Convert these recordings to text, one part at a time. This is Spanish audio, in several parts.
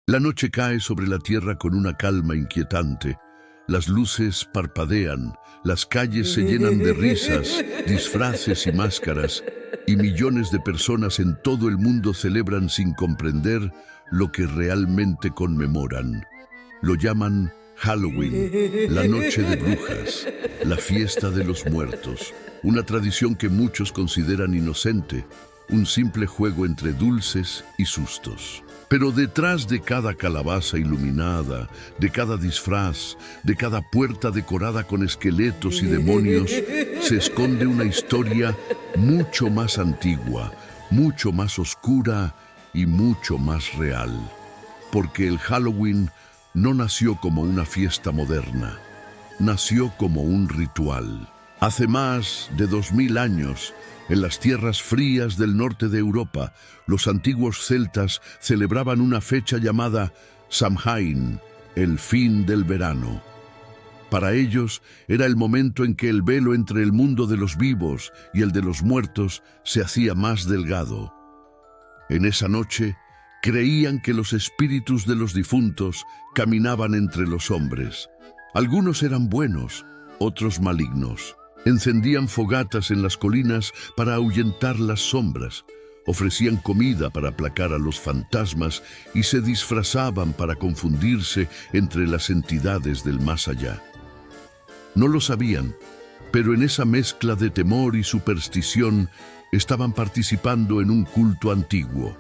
La noche cae sobre la tierra con una calma inquietante. Las luces parpadean, las calles se llenan de risas, disfraces y máscaras, y millones de personas en todo el mundo celebran sin comprender lo que realmente conmemoran. Lo llaman Halloween, la noche de brujas, la fiesta de los muertos, una tradición que muchos consideran inocente, un simple juego entre dulces y sustos. Pero detrás de cada calabaza iluminada, de cada disfraz, de cada puerta decorada con esqueletos y demonios, se esconde una historia mucho más antigua, mucho más oscura y mucho más real. Porque el Halloween no nació como una fiesta moderna, nació como un ritual. Hace más de 2000 años, en las tierras frías del norte de Europa, los antiguos celtas celebraban una fecha llamada Samhain, el fin del verano. Para ellos era el momento en que el velo entre el mundo de los vivos y el de los muertos se hacía más delgado. En esa noche, creían que los espíritus de los difuntos caminaban entre los hombres. Algunos eran buenos, otros malignos. Encendían fogatas en las colinas para ahuyentar las sombras, ofrecían comida para aplacar a los fantasmas y se disfrazaban para confundirse entre las entidades del más allá. No lo sabían, pero en esa mezcla de temor y superstición estaban participando en un culto antiguo,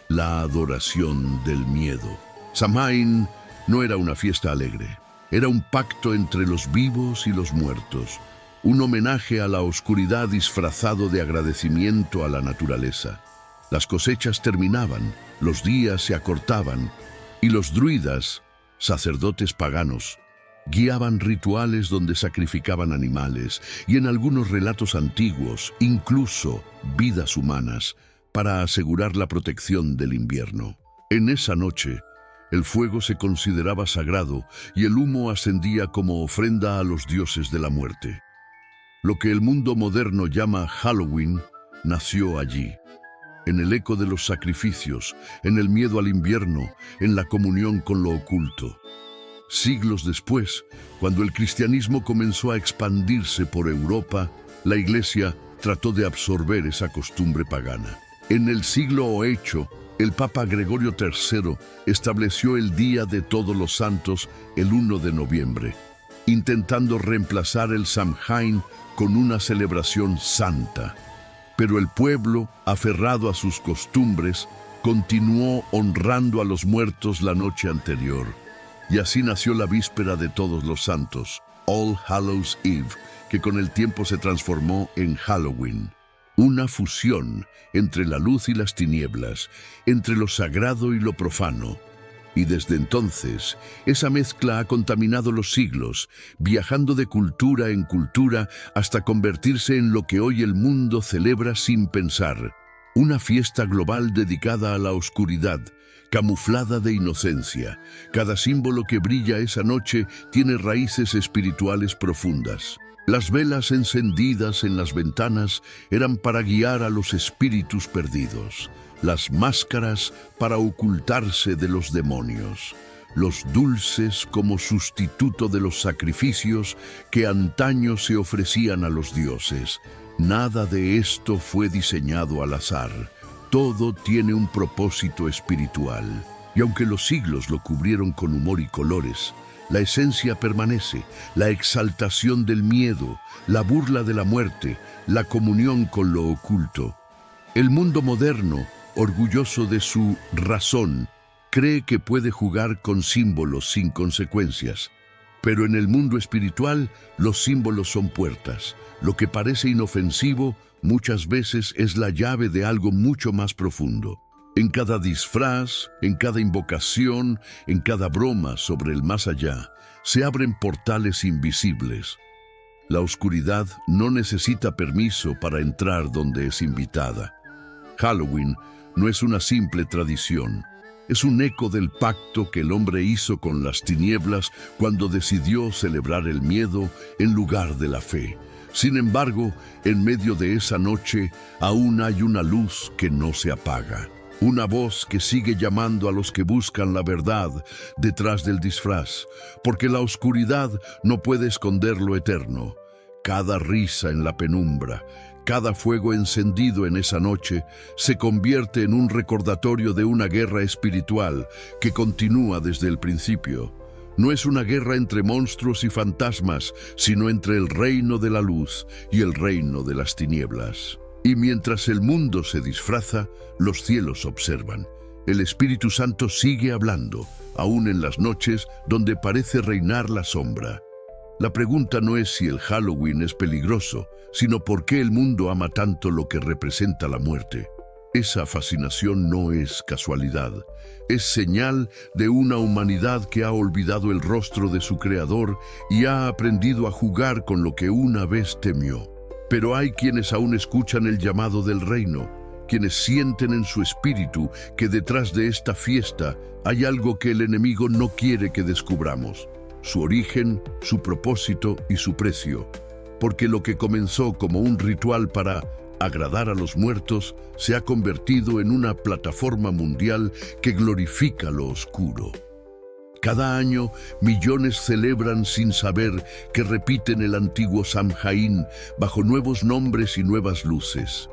la adoración del miedo. Samhain no era una fiesta alegre, era un pacto entre los vivos y los muertos, un homenaje a la oscuridad disfrazado de agradecimiento a la naturaleza. Las cosechas terminaban, los días se acortaban, y los druidas, sacerdotes paganos, guiaban rituales donde sacrificaban animales, y en algunos relatos antiguos, incluso vidas humanas, para asegurar la protección del invierno. En esa noche, el fuego se consideraba sagrado y el humo ascendía como ofrenda a los dioses de la muerte. Lo que el mundo moderno llama Halloween nació allí, en el eco de los sacrificios, en el miedo al invierno, en la comunión con lo oculto. Siglos después, cuando el cristianismo comenzó a expandirse por Europa, la Iglesia trató de absorber esa costumbre pagana. En el siglo VIII, el Papa Gregorio III estableció el Día de Todos los Santos el 1 de noviembre, intentando reemplazar el Samhain con una celebración santa. Pero el pueblo, aferrado a sus costumbres, continuó honrando a los muertos la noche anterior. Y así nació la víspera de Todos los Santos, All Hallows Eve, que con el tiempo se transformó en Halloween. Una fusión entre la luz y las tinieblas, entre lo sagrado y lo profano. Y desde entonces, esa mezcla ha contaminado los siglos, viajando de cultura en cultura hasta convertirse en lo que hoy el mundo celebra sin pensar. Una fiesta global dedicada a la oscuridad, camuflada de inocencia. Cada símbolo que brilla esa noche tiene raíces espirituales profundas. Las velas encendidas en las ventanas eran para guiar a los espíritus perdidos. Las máscaras para ocultarse de los demonios, los dulces como sustituto de los sacrificios que antaño se ofrecían a los dioses. Nada de esto fue diseñado al azar, todo tiene un propósito espiritual. Y aunque los siglos lo cubrieron con humor y colores, la esencia permanece, la exaltación del miedo, la burla de la muerte, la comunión con lo oculto. El mundo moderno, orgulloso de su razón, cree que puede jugar con símbolos sin consecuencias. Pero en el mundo espiritual, los símbolos son puertas. Lo que parece inofensivo muchas veces es la llave de algo mucho más profundo. En cada disfraz, en cada invocación, en cada broma sobre el más allá, se abren portales invisibles. La oscuridad no necesita permiso para entrar donde es invitada. Halloween no es una simple tradición, es un eco del pacto que el hombre hizo con las tinieblas cuando decidió celebrar el miedo en lugar de la fe. Sin embargo, en medio de esa noche aún hay una luz que no se apaga. Una voz que sigue llamando a los que buscan la verdad detrás del disfraz, porque la oscuridad no puede esconder lo eterno. Cada risa en la penumbra, cada fuego encendido en esa noche, se convierte en un recordatorio de una guerra espiritual que continúa desde el principio. No es una guerra entre monstruos y fantasmas, sino entre el reino de la luz y el reino de las tinieblas. Y mientras el mundo se disfraza, los cielos observan. El Espíritu Santo sigue hablando, aún en las noches donde parece reinar la sombra. La pregunta no es si el Halloween es peligroso, sino por qué el mundo ama tanto lo que representa la muerte. Esa fascinación no es casualidad, es señal de una humanidad que ha olvidado el rostro de su Creador y ha aprendido a jugar con lo que una vez temió. Pero hay quienes aún escuchan el llamado del reino, quienes sienten en su espíritu que detrás de esta fiesta hay algo que el enemigo no quiere que descubramos: su origen, su propósito y su precio. Porque lo que comenzó como un ritual para agradar a los muertos se ha convertido en una plataforma mundial que glorifica lo oscuro. Cada año, millones celebran sin saber que repiten el antiguo Samhain bajo nuevos nombres y nuevas luces.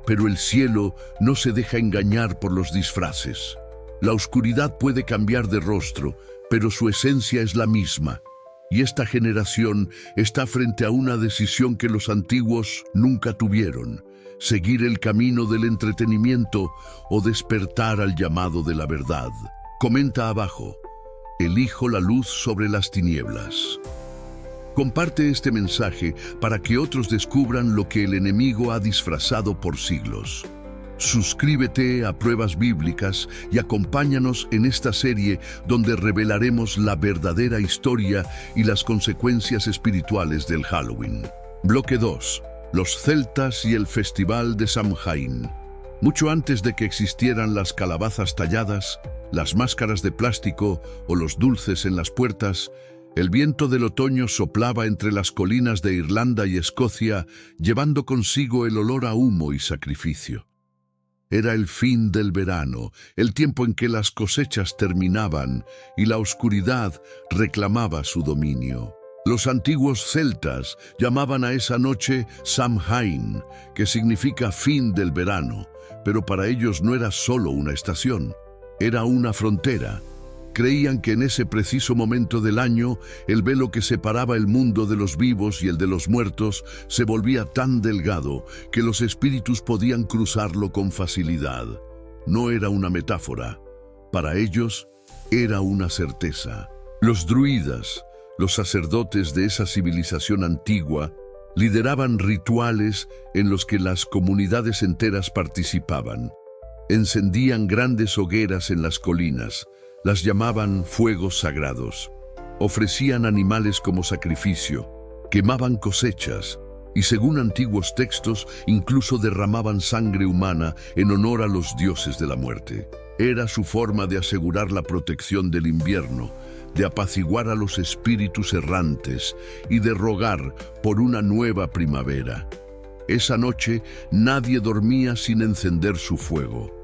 Pero el cielo no se deja engañar por los disfraces. La oscuridad puede cambiar de rostro, pero su esencia es la misma. Y esta generación está frente a una decisión que los antiguos nunca tuvieron: seguir el camino del entretenimiento o despertar al llamado de la verdad. Comenta abajo: elijo la luz sobre las tinieblas. Comparte este mensaje para que otros descubran lo que el enemigo ha disfrazado por siglos. Suscríbete a Pruebas Bíblicas y acompáñanos en esta serie donde revelaremos la verdadera historia y las consecuencias espirituales del Halloween. Bloque 2. Los celtas y el Festival de Samhain. Mucho antes de que existieran las calabazas talladas, las máscaras de plástico o los dulces en las puertas, el viento del otoño soplaba entre las colinas de Irlanda y Escocia, llevando consigo el olor a humo y sacrificio. Era el fin del verano, el tiempo en que las cosechas terminaban y la oscuridad reclamaba su dominio. Los antiguos celtas llamaban a esa noche Samhain, que significa fin del verano, pero para ellos no era solo una estación, era una frontera. Creían que en ese preciso momento del año, el velo que separaba el mundo de los vivos y el de los muertos se volvía tan delgado que los espíritus podían cruzarlo con facilidad. No era una metáfora. Para ellos, era una certeza. Los druidas, los sacerdotes de esa civilización antigua, lideraban rituales en los que las comunidades enteras participaban. Encendían grandes hogueras en las colinas, las llamaban fuegos sagrados. Ofrecían animales como sacrificio, quemaban cosechas y, según antiguos textos, incluso derramaban sangre humana en honor a los dioses de la muerte. Era su forma de asegurar la protección del invierno, de apaciguar a los espíritus errantes y de rogar por una nueva primavera. Esa noche nadie dormía sin encender su fuego.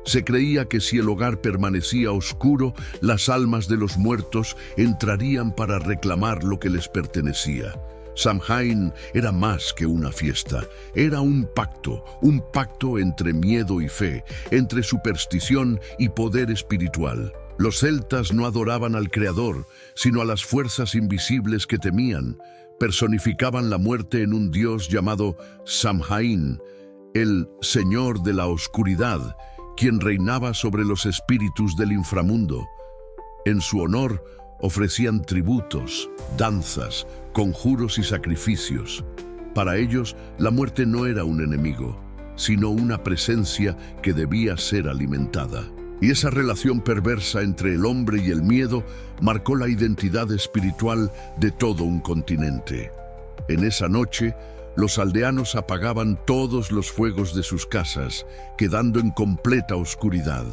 Se creía que si el hogar permanecía oscuro, las almas de los muertos entrarían para reclamar lo que les pertenecía. Samhain era más que una fiesta, era un pacto entre miedo y fe, entre superstición y poder espiritual. Los celtas no adoraban al Creador, sino a las fuerzas invisibles que temían. Personificaban la muerte en un dios llamado Samhain, el Señor de la Oscuridad, quien reinaba sobre los espíritus del inframundo. En su honor ofrecían tributos, danzas, conjuros y sacrificios. Para ellos, la muerte no era un enemigo, sino una presencia que debía ser alimentada. Y esa relación perversa entre el hombre y el miedo marcó la identidad espiritual de todo un continente. En esa noche, los aldeanos apagaban todos los fuegos de sus casas, quedando en completa oscuridad.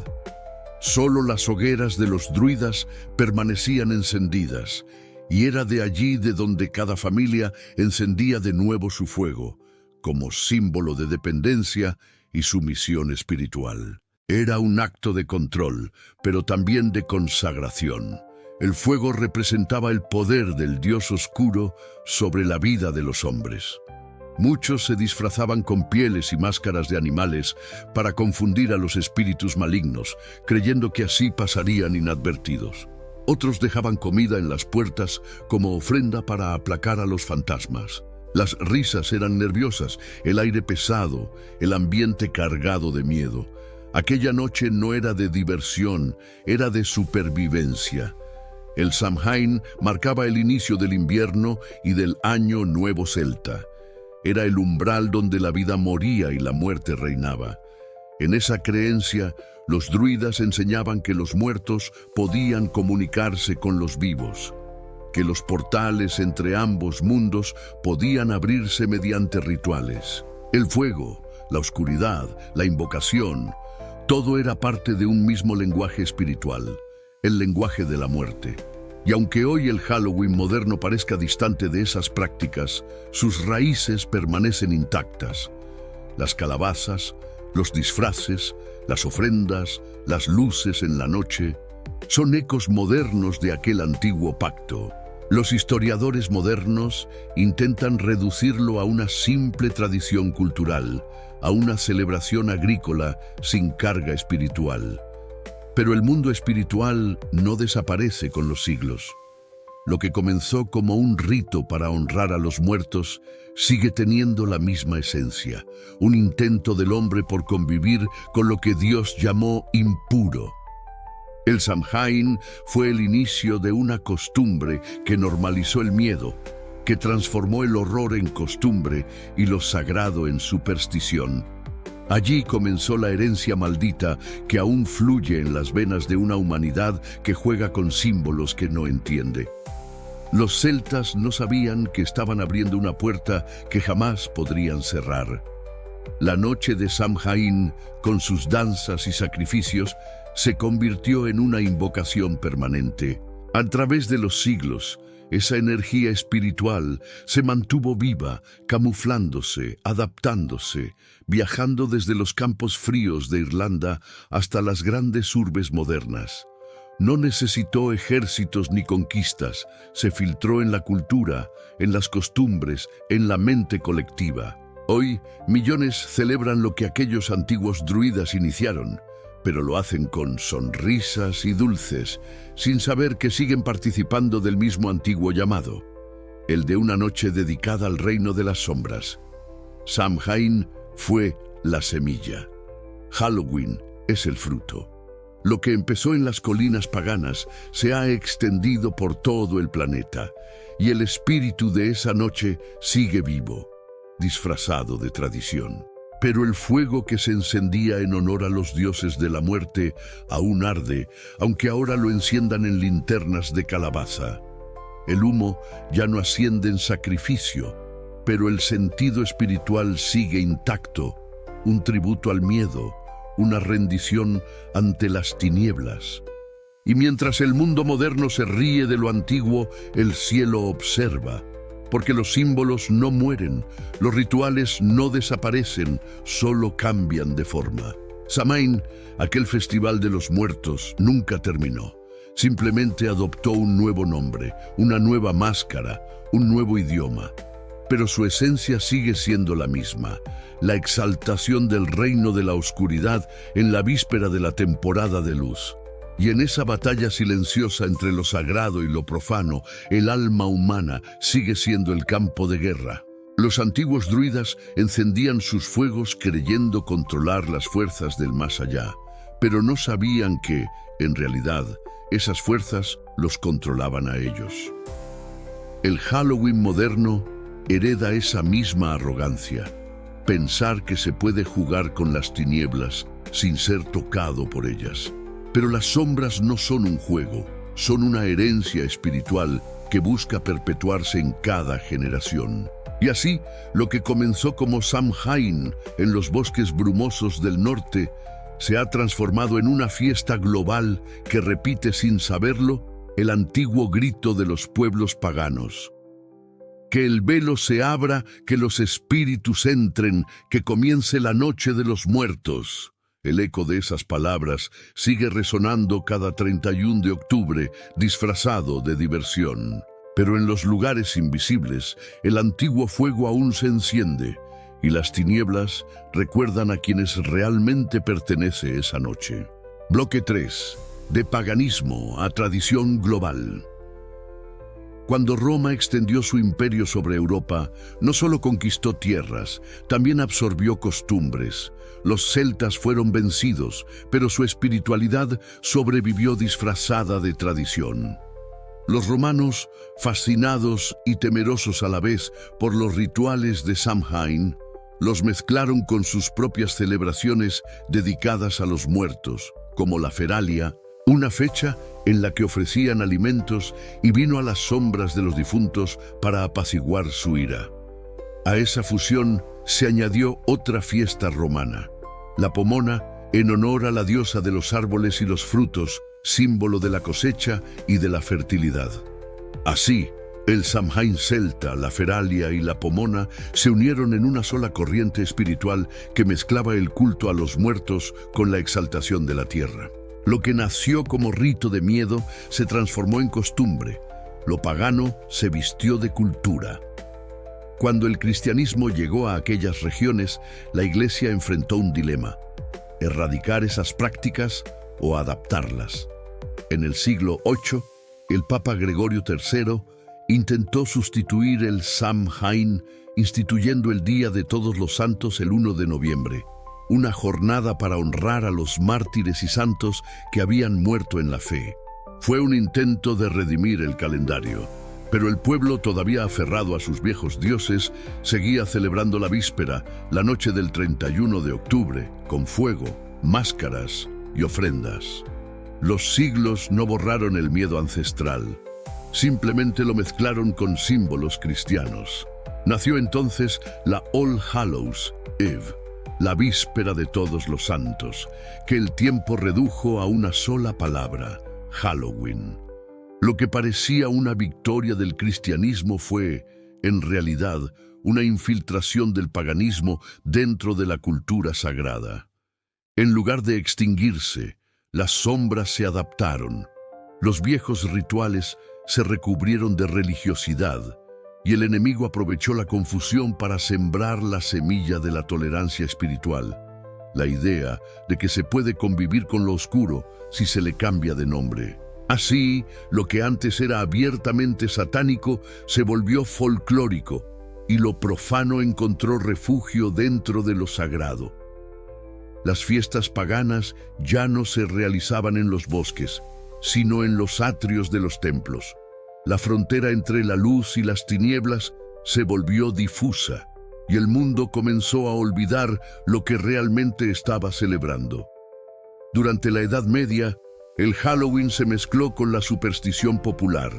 Solo las hogueras de los druidas permanecían encendidas, y era de allí de donde cada familia encendía de nuevo su fuego, como símbolo de dependencia y sumisión espiritual. Era un acto de control, pero también de consagración. El fuego representaba el poder del dios oscuro sobre la vida de los hombres. Muchos se disfrazaban con pieles y máscaras de animales para confundir a los espíritus malignos, creyendo que así pasarían inadvertidos. Otros dejaban comida en las puertas como ofrenda para aplacar a los fantasmas. Las risas eran nerviosas, el aire pesado, el ambiente cargado de miedo. Aquella noche no era de diversión, era de supervivencia. El Samhain marcaba el inicio del invierno y del año nuevo celta. Era el umbral donde la vida moría y la muerte reinaba. En esa creencia, los druidas enseñaban que los muertos podían comunicarse con los vivos, que los portales entre ambos mundos podían abrirse mediante rituales. El fuego, la oscuridad, la invocación, todo era parte de un mismo lenguaje espiritual, el lenguaje de la muerte. Y aunque hoy el Halloween moderno parezca distante de esas prácticas, sus raíces permanecen intactas. Las calabazas, los disfraces, las ofrendas, las luces en la noche, son ecos modernos de aquel antiguo pacto. Los historiadores modernos intentan reducirlo a una simple tradición cultural, a una celebración agrícola sin carga espiritual. Pero el mundo espiritual no desaparece con los siglos. Lo que comenzó como un rito para honrar a los muertos sigue teniendo la misma esencia, un intento del hombre por convivir con lo que Dios llamó impuro. El Samhain fue el inicio de una costumbre que normalizó el miedo, que transformó el horror en costumbre y lo sagrado en superstición. Allí comenzó la herencia maldita que aún fluye en las venas de una humanidad que juega con símbolos que no entiende. Los celtas no sabían que estaban abriendo una puerta que jamás podrían cerrar. La noche de Samhain, con sus danzas y sacrificios, se convirtió en una invocación permanente. A través de los siglos, esa energía espiritual se mantuvo viva, camuflándose, adaptándose, viajando desde los campos fríos de Irlanda hasta las grandes urbes modernas. No necesitó ejércitos ni conquistas, se filtró en la cultura, en las costumbres, en la mente colectiva. Hoy, millones celebran lo que aquellos antiguos druidas iniciaron, pero lo hacen con sonrisas y dulces, sin saber que siguen participando del mismo antiguo llamado, el de una noche dedicada al reino de las sombras. Samhain fue la semilla. Halloween es el fruto. Lo que empezó en las colinas paganas se ha extendido por todo el planeta, y el espíritu de esa noche sigue vivo, disfrazado de tradición. Pero el fuego que se encendía en honor a los dioses de la muerte aún arde, aunque ahora lo enciendan en linternas de calabaza. El humo ya no asciende en sacrificio, pero el sentido espiritual sigue intacto, un tributo al miedo, una rendición ante las tinieblas. Y mientras el mundo moderno se ríe de lo antiguo, el cielo observa, porque los símbolos no mueren, los rituales no desaparecen, solo cambian de forma. Samhain, aquel festival de los muertos, nunca terminó. Simplemente adoptó un nuevo nombre, una nueva máscara, un nuevo idioma. Pero su esencia sigue siendo la misma, la exaltación del reino de la oscuridad en la víspera de la temporada de luz. Y en esa batalla silenciosa entre lo sagrado y lo profano, el alma humana sigue siendo el campo de guerra. Los antiguos druidas encendían sus fuegos creyendo controlar las fuerzas del más allá, pero no sabían que, en realidad, esas fuerzas los controlaban a ellos. El Halloween moderno hereda esa misma arrogancia, pensar que se puede jugar con las tinieblas sin ser tocado por ellas. Pero las sombras no son un juego, son una herencia espiritual que busca perpetuarse en cada generación. Y así, lo que comenzó como Samhain en los bosques brumosos del norte, se ha transformado en una fiesta global que repite sin saberlo el antiguo grito de los pueblos paganos. Que el velo se abra, que los espíritus entren, que comience la noche de los muertos. El eco de esas palabras sigue resonando cada 31 de octubre, disfrazado de diversión. Pero en los lugares invisibles, el antiguo fuego aún se enciende, y las tinieblas recuerdan a quienes realmente pertenece esa noche. Bloque 3. De paganismo a tradición global. Cuando Roma extendió su imperio sobre Europa, no solo conquistó tierras, también absorbió costumbres. Los celtas fueron vencidos, pero su espiritualidad sobrevivió disfrazada de tradición. Los romanos, fascinados y temerosos a la vez por los rituales de Samhain, los mezclaron con sus propias celebraciones dedicadas a los muertos, como la Feralia, una fecha en la que ofrecían alimentos y vino a las sombras de los difuntos para apaciguar su ira. A esa fusión se añadió otra fiesta romana, la Pomona, en honor a la diosa de los árboles y los frutos, símbolo de la cosecha y de la fertilidad. Así, el Samhain celta, la Feralia y la Pomona se unieron en una sola corriente espiritual que mezclaba el culto a los muertos con la exaltación de la tierra. Lo que nació como rito de miedo se transformó en costumbre. Lo pagano se vistió de cultura. Cuando el cristianismo llegó a aquellas regiones, la Iglesia enfrentó un dilema: erradicar esas prácticas o adaptarlas. En el siglo VIII, el Papa Gregorio III intentó sustituir el Samhain, instituyendo el Día de Todos los Santos el 1 de noviembre, una jornada para honrar a los mártires y santos que habían muerto en la fe. Fue un intento de redimir el calendario, pero el pueblo, todavía aferrado a sus viejos dioses, seguía celebrando la víspera, la noche del 31 de octubre, con fuego, máscaras y ofrendas. Los siglos no borraron el miedo ancestral, simplemente lo mezclaron con símbolos cristianos. Nació entonces la All Hallows Eve, la víspera de todos los santos, que el tiempo redujo a una sola palabra: Halloween. Lo que parecía una victoria del cristianismo fue, en realidad, una infiltración del paganismo dentro de la cultura sagrada. En lugar de extinguirse, las sombras se adaptaron. Los viejos rituales se recubrieron de religiosidad, y el enemigo aprovechó la confusión para sembrar la semilla de la tolerancia espiritual, la idea de que se puede convivir con lo oscuro si se le cambia de nombre. Así, lo que antes era abiertamente satánico se volvió folclórico, y lo profano encontró refugio dentro de lo sagrado. Las fiestas paganas ya no se realizaban en los bosques, sino en los atrios de los templos. La frontera entre la luz y las tinieblas se volvió difusa, y el mundo comenzó a olvidar lo que realmente estaba celebrando. Durante la Edad Media, el Halloween se mezcló con la superstición popular.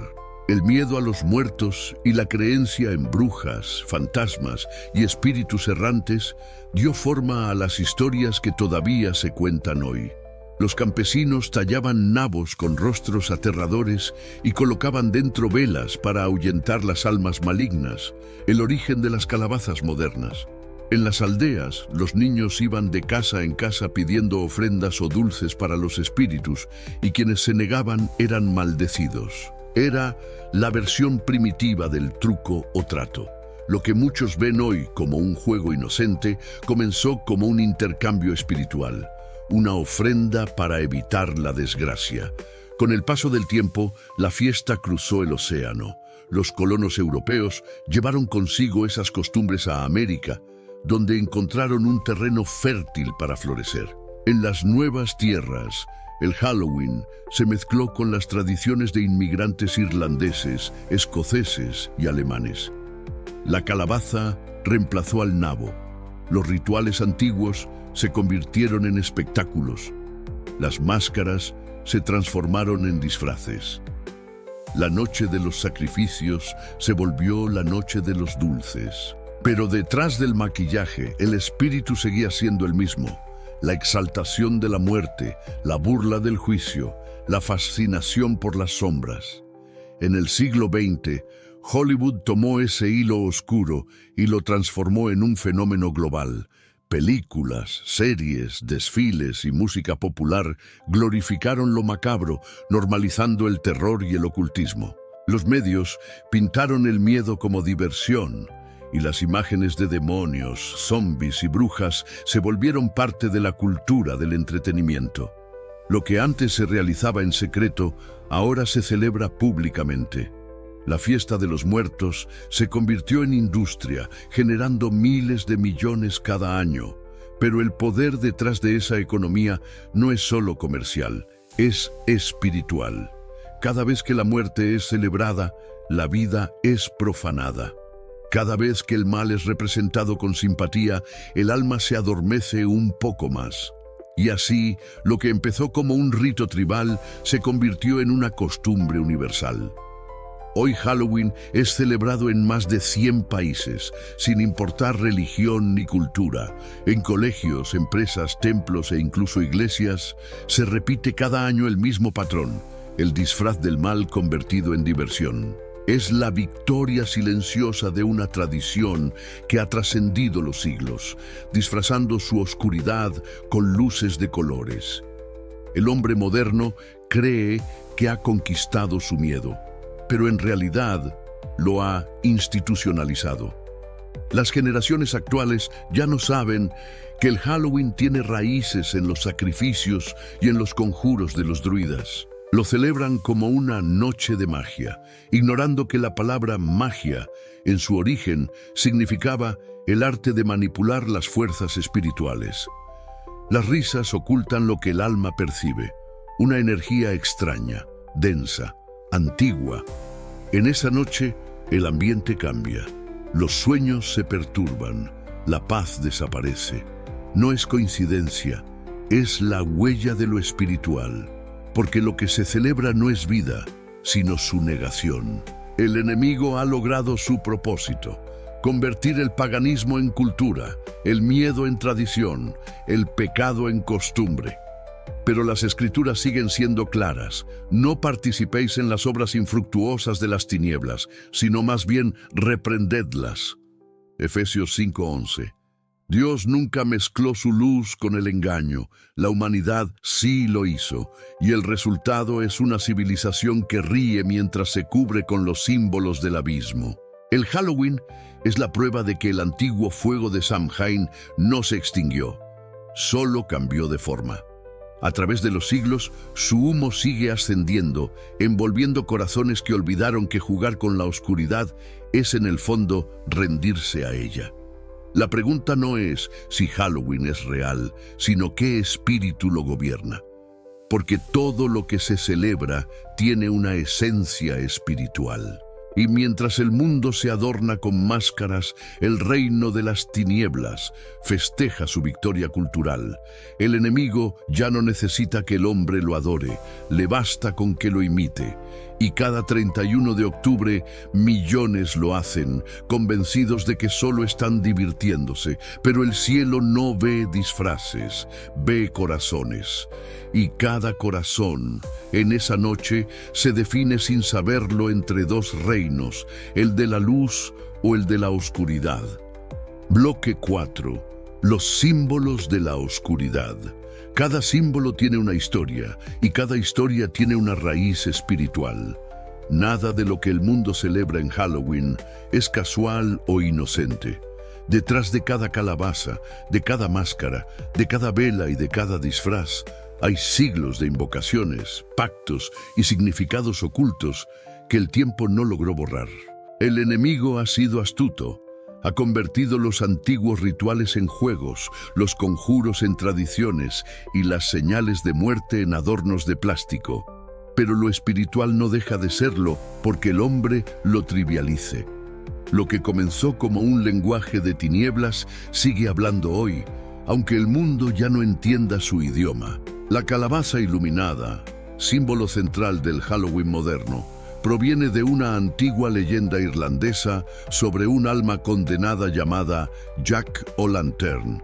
El miedo a los muertos y la creencia en brujas, fantasmas y espíritus errantes dio forma a las historias que todavía se cuentan hoy. Los campesinos tallaban nabos con rostros aterradores y colocaban dentro velas para ahuyentar las almas malignas, el origen de las calabazas modernas. En las aldeas, los niños iban de casa en casa pidiendo ofrendas o dulces para los espíritus, y quienes se negaban eran maldecidos. Era la versión primitiva del truco o trato. Lo que muchos ven hoy como un juego inocente comenzó como un intercambio espiritual, una ofrenda para evitar la desgracia. Con el paso del tiempo, la fiesta cruzó el océano. Los colonos europeos llevaron consigo esas costumbres a América, donde encontraron un terreno fértil para florecer. En las nuevas tierras, el Halloween se mezcló con las tradiciones de inmigrantes irlandeses, escoceses y alemanes. La calabaza reemplazó al nabo. Los rituales antiguos se convirtieron en espectáculos. Las máscaras se transformaron en disfraces. La noche de los sacrificios se volvió la noche de los dulces. Pero detrás del maquillaje, el espíritu seguía siendo el mismo: la exaltación de la muerte, la burla del juicio, la fascinación por las sombras. En el siglo XX, Hollywood tomó ese hilo oscuro y lo transformó en un fenómeno global. Películas, series, desfiles y música popular glorificaron lo macabro, normalizando el terror y el ocultismo. Los medios pintaron el miedo como diversión, y las imágenes de demonios, zombies y brujas se volvieron parte de la cultura del entretenimiento. Lo que antes se realizaba en secreto, ahora se celebra públicamente. La fiesta de los muertos se convirtió en industria, generando miles de millones cada año. Pero el poder detrás de esa economía no es solo comercial, es espiritual. Cada vez que la muerte es celebrada, la vida es profanada. Cada vez que el mal es representado con simpatía, el alma se adormece un poco más. Y así, lo que empezó como un rito tribal se convirtió en una costumbre universal. Hoy Halloween es celebrado en más de 100 países, sin importar religión ni cultura. En colegios, empresas, templos e incluso iglesias, se repite cada año el mismo patrón, el disfraz del mal convertido en diversión. Es la victoria silenciosa de una tradición que ha trascendido los siglos, disfrazando su oscuridad con luces de colores. El hombre moderno cree que ha conquistado su miedo, pero en realidad lo ha institucionalizado. Las generaciones actuales ya no saben que el Halloween tiene raíces en los sacrificios y en los conjuros de los druidas. Lo celebran como una noche de magia, ignorando que la palabra magia, en su origen, significaba el arte de manipular las fuerzas espirituales. Las risas ocultan lo que el alma percibe, una energía extraña, densa, antigua. En esa noche, el ambiente cambia. Los sueños se perturban, la paz desaparece. No es coincidencia, es la huella de lo espiritual, porque lo que se celebra no es vida, sino su negación. El enemigo ha logrado su propósito: convertir el paganismo en cultura, el miedo en tradición, el pecado en costumbre. Pero las Escrituras siguen siendo claras: no participéis en las obras infructuosas de las tinieblas, sino más bien reprendedlas. Efesios 5:11. Dios nunca mezcló su luz con el engaño, la humanidad sí lo hizo, y el resultado es una civilización que ríe mientras se cubre con los símbolos del abismo. El Halloween es la prueba de que el antiguo fuego de Samhain no se extinguió, solo cambió de forma. A través de los siglos, su humo sigue ascendiendo, envolviendo corazones que olvidaron que jugar con la oscuridad es en el fondo rendirse a ella. La pregunta no es si Halloween es real, sino qué espíritu lo gobierna. Porque todo lo que se celebra tiene una esencia espiritual. Y mientras el mundo se adorna con máscaras, el reino de las tinieblas festeja su victoria cultural. El enemigo ya no necesita que el hombre lo adore, le basta con que lo imite. Y cada 31 de octubre millones lo hacen, convencidos de que solo están divirtiéndose. Pero el cielo no ve disfraces, ve corazones. Y cada corazón, en esa noche, se define sin saberlo entre dos reinos, el de la luz o el de la oscuridad. Bloque 4. Los símbolos de la oscuridad. Cada símbolo tiene una historia, y cada historia tiene una raíz espiritual. Nada de lo que el mundo celebra en Halloween es casual o inocente. Detrás de cada calabaza, de cada máscara, de cada vela y de cada disfraz, hay siglos de invocaciones, pactos y significados ocultos que el tiempo no logró borrar. El enemigo ha sido astuto. Ha convertido los antiguos rituales en juegos, los conjuros en tradiciones y las señales de muerte en adornos de plástico. Pero lo espiritual no deja de serlo porque el hombre lo trivialice. Lo que comenzó como un lenguaje de tinieblas sigue hablando hoy, aunque el mundo ya no entienda su idioma. La calabaza iluminada, símbolo central del Halloween moderno, proviene de una antigua leyenda irlandesa sobre un alma condenada llamada Jack O'Lantern.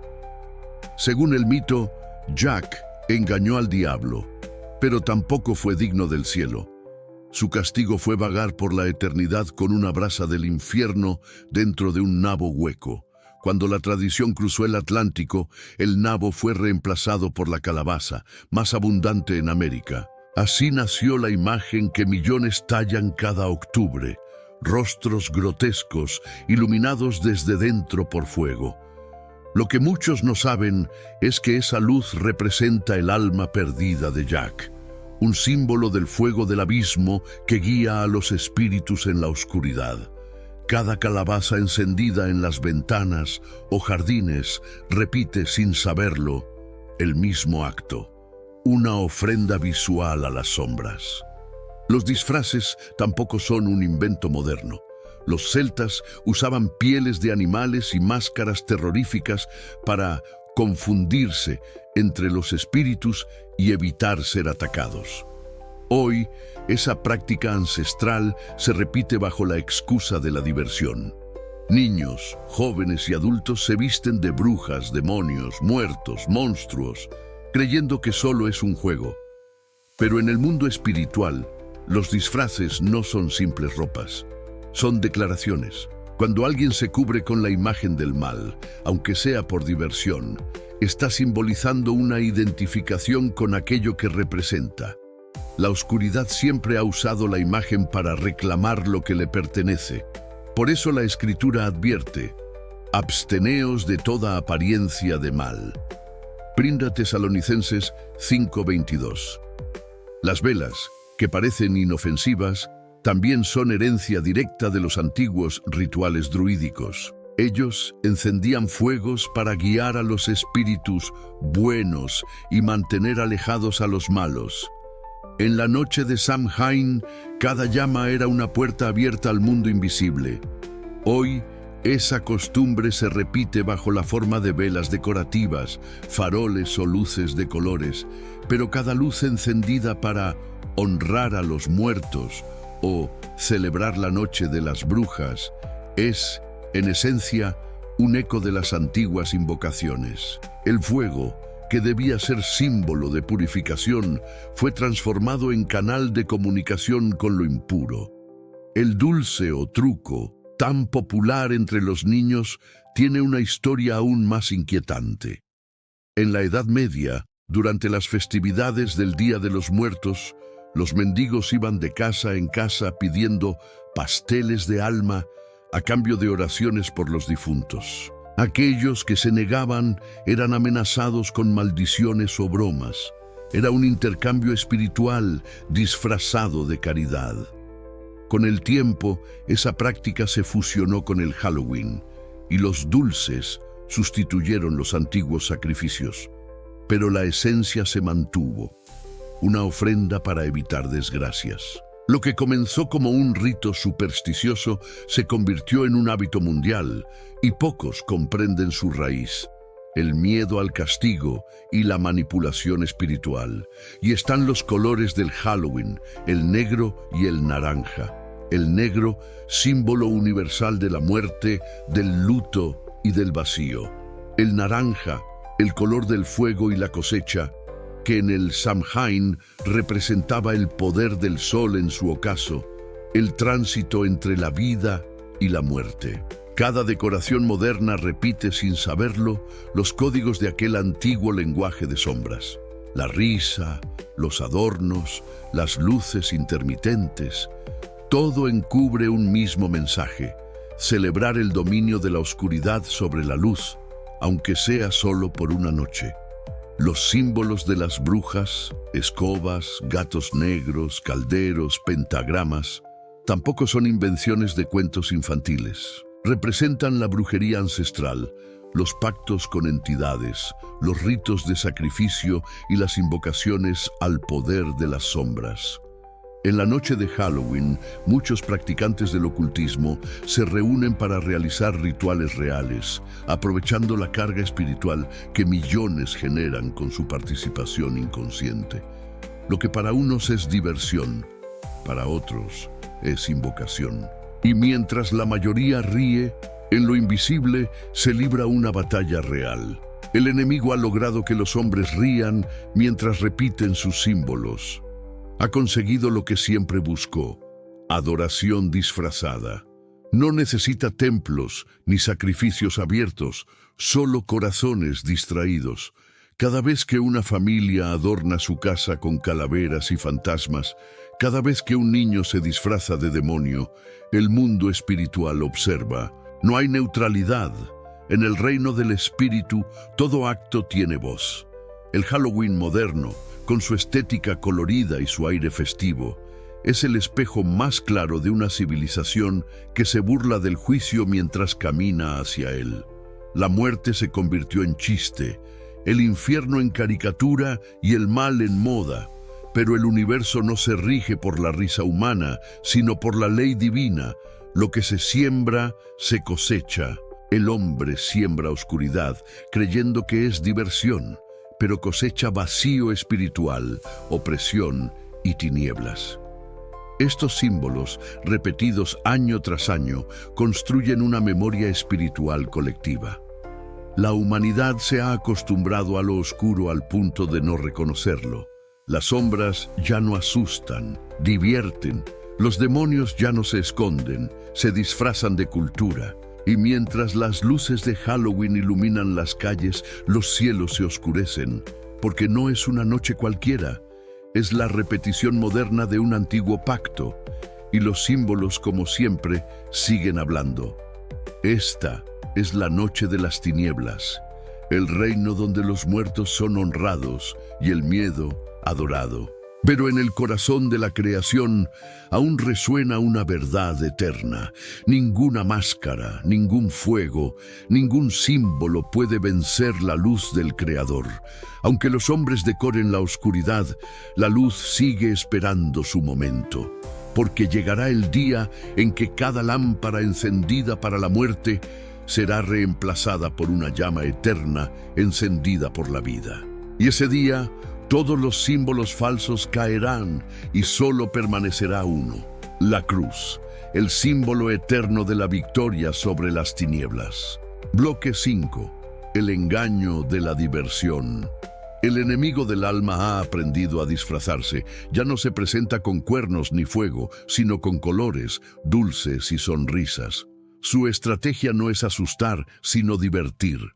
Según el mito, Jack engañó al diablo, pero tampoco fue digno del cielo. Su castigo fue vagar por la eternidad con una brasa del infierno dentro de un nabo hueco, Cuando la tradición cruzó el Atlántico, el nabo fue reemplazado por la calabaza, más abundante en América. Así nació la imagen que millones tallan cada octubre, rostros grotescos, iluminados desde dentro por fuego. Lo que muchos no saben es que esa luz representa el alma perdida de Jack, un símbolo del fuego del abismo que guía a los espíritus en la oscuridad. Cada calabaza encendida en las ventanas o jardines repite sin saberlo el mismo acto, una ofrenda visual a las sombras. Los disfraces tampoco son un invento moderno. Los celtas usaban pieles de animales y máscaras terroríficas para confundirse entre los espíritus y evitar ser atacados. Hoy, esa práctica ancestral se repite bajo la excusa de la diversión. Niños, jóvenes y adultos se visten de brujas, demonios, muertos, monstruos, creyendo que solo es un juego. Pero en el mundo espiritual, los disfraces no son simples ropas, son declaraciones. Cuando alguien se cubre con la imagen del mal, aunque sea por diversión, está simbolizando una identificación con aquello que representa. La oscuridad siempre ha usado la imagen para reclamar lo que le pertenece. Por eso la Escritura advierte: absteneos de toda apariencia de mal. Primera Tesalonicenses 5:22. Las velas, que parecen inofensivas, también son herencia directa de los antiguos rituales druídicos. Ellos encendían fuegos para guiar a los espíritus buenos y mantener alejados a los malos. En la noche de Samhain, cada llama era una puerta abierta al mundo invisible. Hoy, esa costumbre se repite bajo la forma de velas decorativas, faroles o luces de colores, pero cada luz encendida para honrar a los muertos o celebrar la noche de las brujas es, en esencia, un eco de las antiguas invocaciones. El fuego, que debía ser símbolo de purificación, fue transformado en canal de comunicación con lo impuro. El dulce o truco, tan popular entre los niños, tiene una historia aún más inquietante. En la Edad Media, durante las festividades del Día de los Muertos, los mendigos iban de casa en casa pidiendo pasteles de alma a cambio de oraciones por los difuntos. Aquellos que se negaban eran amenazados con maldiciones o bromas. Era un intercambio espiritual disfrazado de caridad. Con el tiempo, esa práctica se fusionó con el Halloween y los dulces sustituyeron los antiguos sacrificios. Pero la esencia se mantuvo, una ofrenda para evitar desgracias. Lo que comenzó como un rito supersticioso se convirtió en un hábito mundial y pocos comprenden su raíz, el miedo al castigo y la manipulación espiritual. Y están los colores del Halloween, el negro y el naranja. El negro, símbolo universal de la muerte, del luto y del vacío. El naranja, el color del fuego y la cosecha, que en el Samhain representaba el poder del sol en su ocaso, el tránsito entre la vida y la muerte. Cada decoración moderna repite sin saberlo los códigos de aquel antiguo lenguaje de sombras. La risa, los adornos, las luces intermitentes, todo encubre un mismo mensaje: celebrar el dominio de la oscuridad sobre la luz, aunque sea solo por una noche. Los símbolos de las brujas, escobas, gatos negros, calderos, pentagramas, tampoco son invenciones de cuentos infantiles. Representan la brujería ancestral, los pactos con entidades, los ritos de sacrificio y las invocaciones al poder de las sombras. En la noche de Halloween, muchos practicantes del ocultismo se reúnen para realizar rituales reales, aprovechando la carga espiritual que millones generan con su participación inconsciente. Lo que para unos es diversión, para otros es invocación. Y mientras la mayoría ríe, en lo invisible se libra una batalla real. El enemigo ha logrado que los hombres rían mientras repiten sus símbolos. Ha conseguido lo que siempre buscó: adoración disfrazada. No necesita templos ni sacrificios abiertos, solo corazones distraídos. Cada vez que una familia adorna su casa con calaveras y fantasmas, cada vez que un niño se disfraza de demonio, el mundo espiritual observa. No hay neutralidad. En el reino del espíritu, todo acto tiene voz. El Halloween moderno, con su estética colorida y su aire festivo, es el espejo más claro de una civilización que se burla del juicio mientras camina hacia él. La muerte se convirtió en chiste, el infierno en caricatura y el mal en moda, pero el universo no se rige por la risa humana, sino por la ley divina. Lo que se siembra, se cosecha. El hombre siembra oscuridad, creyendo que es diversión, pero cosecha vacío espiritual, opresión y tinieblas. Estos símbolos, repetidos año tras año, construyen una memoria espiritual colectiva. La humanidad se ha acostumbrado a lo oscuro al punto de no reconocerlo. Las sombras ya no asustan, divierten. Los demonios ya no se esconden, se disfrazan de cultura. Y mientras las luces de Halloween iluminan las calles, los cielos se oscurecen, porque no es una noche cualquiera. Es la repetición moderna de un antiguo pacto, y los símbolos, como siempre, siguen hablando. Esta es la noche de las tinieblas, el reino donde los muertos son honrados y el miedo adorado. Pero en el corazón de la creación aún resuena una verdad eterna. Ninguna máscara, ningún fuego, ningún símbolo puede vencer la luz del Creador. Aunque los hombres decoren la oscuridad, la luz sigue esperando su momento. Porque llegará el día en que cada lámpara encendida para la muerte será reemplazada por una llama eterna encendida por la vida. Y ese día, todos los símbolos falsos caerán y solo permanecerá uno: la cruz, el símbolo eterno de la victoria sobre las tinieblas. Bloque 5. El engaño de la diversión. El enemigo del alma ha aprendido a disfrazarse. Ya no se presenta con cuernos ni fuego, sino con colores, dulces y sonrisas. Su estrategia no es asustar, sino divertir.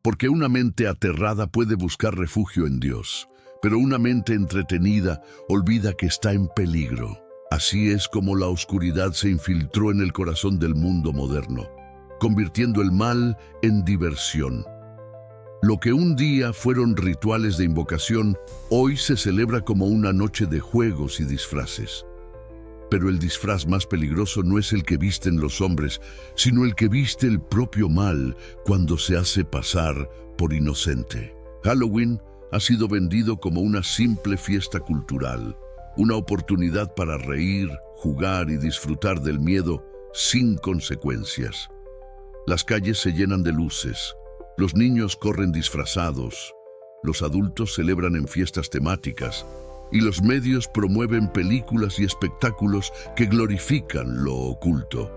Porque una mente aterrada puede buscar refugio en Dios, pero una mente entretenida olvida que está en peligro. Así es como la oscuridad se infiltró en el corazón del mundo moderno, convirtiendo el mal en diversión. Lo que un día fueron rituales de invocación, hoy se celebra como una noche de juegos y disfraces. Pero el disfraz más peligroso no es el que visten los hombres, sino el que viste el propio mal cuando se hace pasar por inocente. Halloween ha sido vendido como una simple fiesta cultural, una oportunidad para reír, jugar y disfrutar del miedo sin consecuencias. Las calles se llenan de luces, los niños corren disfrazados, los adultos celebran en fiestas temáticas, y los medios promueven películas y espectáculos que glorifican lo oculto.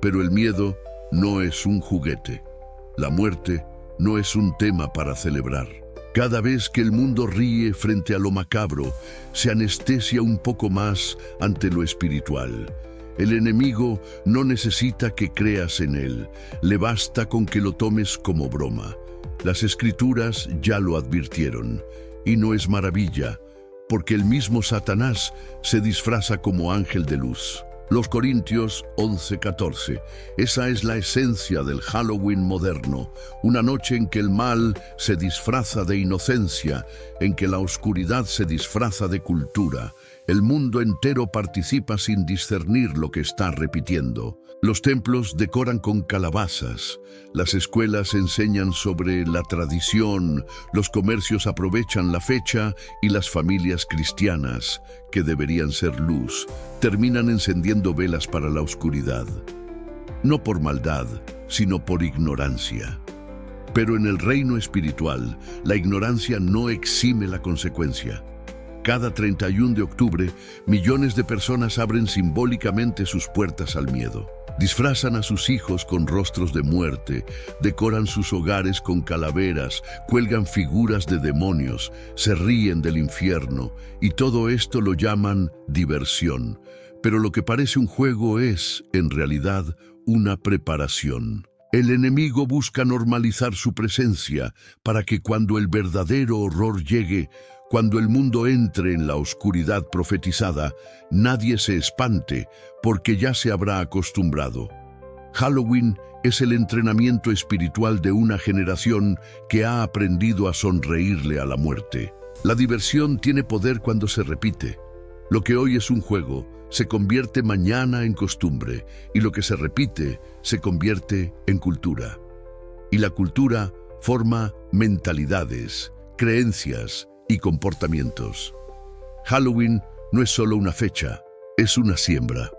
Pero el miedo no es un juguete. La muerte no es un tema para celebrar. Cada vez que el mundo ríe frente a lo macabro, se anestesia un poco más ante lo espiritual. El enemigo no necesita que creas en él, le basta con que lo tomes como broma. Las Escrituras ya lo advirtieron, y no es maravilla, porque el mismo Satanás se disfraza como ángel de luz. Los Corintios 11:14. Esa es la esencia del Halloween moderno, una noche en que el mal se disfraza de inocencia, en que la oscuridad se disfraza de cultura. El mundo entero participa sin discernir lo que está repitiendo. Los templos decoran con calabazas, las escuelas enseñan sobre la tradición, los comercios aprovechan la fecha y las familias cristianas, que deberían ser luz, terminan encendiendo velas para la oscuridad. No por maldad, sino por ignorancia. Pero en el reino espiritual, la ignorancia no exime la consecuencia. Cada 31 de octubre, millones de personas abren simbólicamente sus puertas al miedo. Disfrazan a sus hijos con rostros de muerte, decoran sus hogares con calaveras, cuelgan figuras de demonios, se ríen del infierno, y todo esto lo llaman diversión. Pero lo que parece un juego es, en realidad, una preparación. El enemigo busca normalizar su presencia para que cuando el verdadero horror llegue, cuando el mundo entre en la oscuridad profetizada, nadie se espante porque ya se habrá acostumbrado. Halloween es el entrenamiento espiritual de una generación que ha aprendido a sonreírle a la muerte. La diversión tiene poder cuando se repite. Lo que hoy es un juego se convierte mañana en costumbre, y lo que se repite se convierte en cultura. Y la cultura forma mentalidades, creencias y comportamientos. Halloween no es solo una fecha, es una siembra.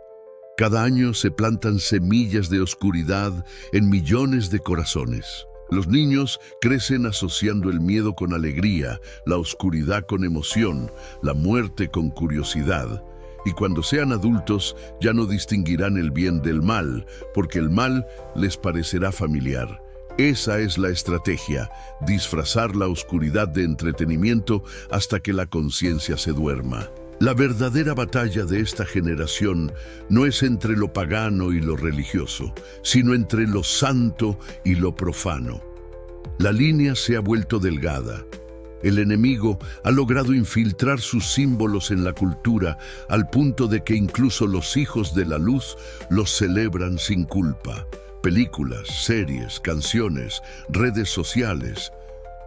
Cada año se plantan semillas de oscuridad en millones de corazones. Los niños crecen asociando el miedo con alegría, la oscuridad con emoción, la muerte con curiosidad. Y cuando sean adultos ya no distinguirán el bien del mal, porque el mal les parecerá familiar. Esa es la estrategia, disfrazar la oscuridad de entretenimiento hasta que la conciencia se duerma. La verdadera batalla de esta generación no es entre lo pagano y lo religioso, sino entre lo santo y lo profano. La línea se ha vuelto delgada. El enemigo ha logrado infiltrar sus símbolos en la cultura al punto de que incluso los hijos de la luz los celebran sin culpa. Películas, series, canciones, redes sociales,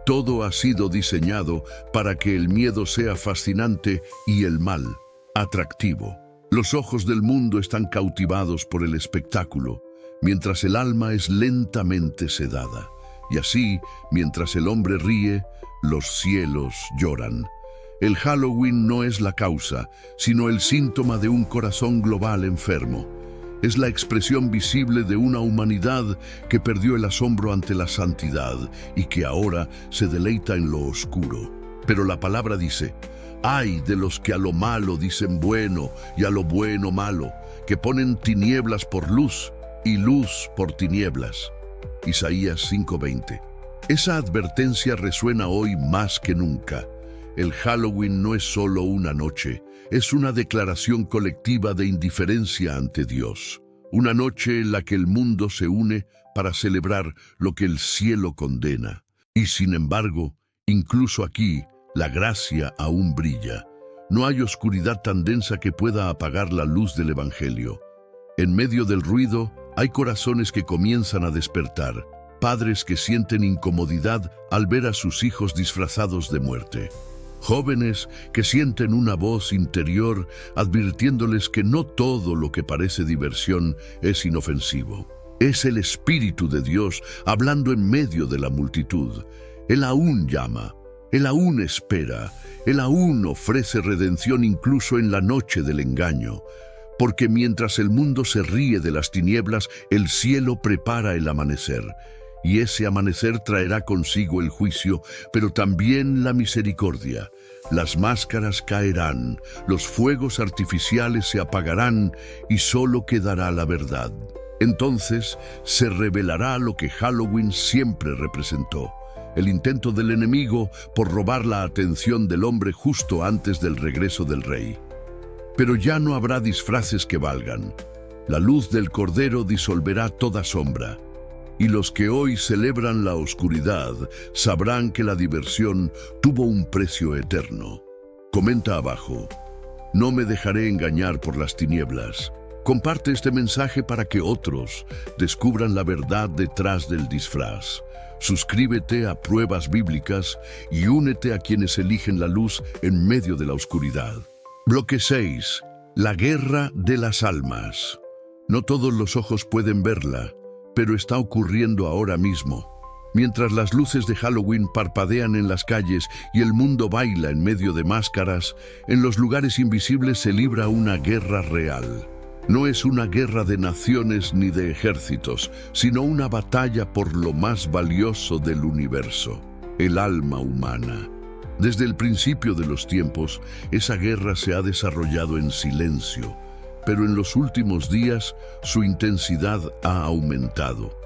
todo ha sido diseñado para que el miedo sea fascinante y el mal atractivo. Los ojos del mundo están cautivados por el espectáculo, mientras el alma es lentamente sedada. Y así, mientras el hombre ríe, los cielos lloran. El Halloween no es la causa, sino el síntoma de un corazón global enfermo. Es la expresión visible de una humanidad que perdió el asombro ante la santidad y que ahora se deleita en lo oscuro. Pero la palabra dice: «Ay de los que a lo malo dicen bueno y a lo bueno malo, que ponen tinieblas por luz y luz por tinieblas». Isaías 5:20. Esa advertencia resuena hoy más que nunca. El Halloween no es solo una noche, es una declaración colectiva de indiferencia ante Dios. Una noche en la que el mundo se une para celebrar lo que el cielo condena. Y sin embargo, incluso aquí, la gracia aún brilla. No hay oscuridad tan densa que pueda apagar la luz del Evangelio. En medio del ruido, hay corazones que comienzan a despertar, padres que sienten incomodidad al ver a sus hijos disfrazados de muerte, jóvenes que sienten una voz interior advirtiéndoles que no todo lo que parece diversión es inofensivo. Es el Espíritu de Dios hablando en medio de la multitud. Él aún llama, Él aún espera, Él aún ofrece redención incluso en la noche del engaño. Porque mientras el mundo se ríe de las tinieblas, el cielo prepara el amanecer. Y ese amanecer traerá consigo el juicio, pero también la misericordia. Las máscaras caerán, los fuegos artificiales se apagarán y solo quedará la verdad. Entonces se revelará lo que Halloween siempre representó: el intento del enemigo por robar la atención del hombre justo antes del regreso del rey. Pero ya no habrá disfraces que valgan. La luz del Cordero disolverá toda sombra. Y los que hoy celebran la oscuridad sabrán que la diversión tuvo un precio eterno. Comenta abajo: no me dejaré engañar por las tinieblas. Comparte este mensaje para que otros descubran la verdad detrás del disfraz. Suscríbete a Pruebas Bíblicas y únete a quienes eligen la luz en medio de la oscuridad. Bloque 6. La guerra de las almas. No todos los ojos pueden verla, pero está ocurriendo ahora mismo. Mientras las luces de Halloween parpadean en las calles y el mundo baila en medio de máscaras, en los lugares invisibles se libra una guerra real. No es una guerra de naciones ni de ejércitos, sino una batalla por lo más valioso del universo: el alma humana. Desde el principio de los tiempos, esa guerra se ha desarrollado en silencio, pero en los últimos días su intensidad ha aumentado.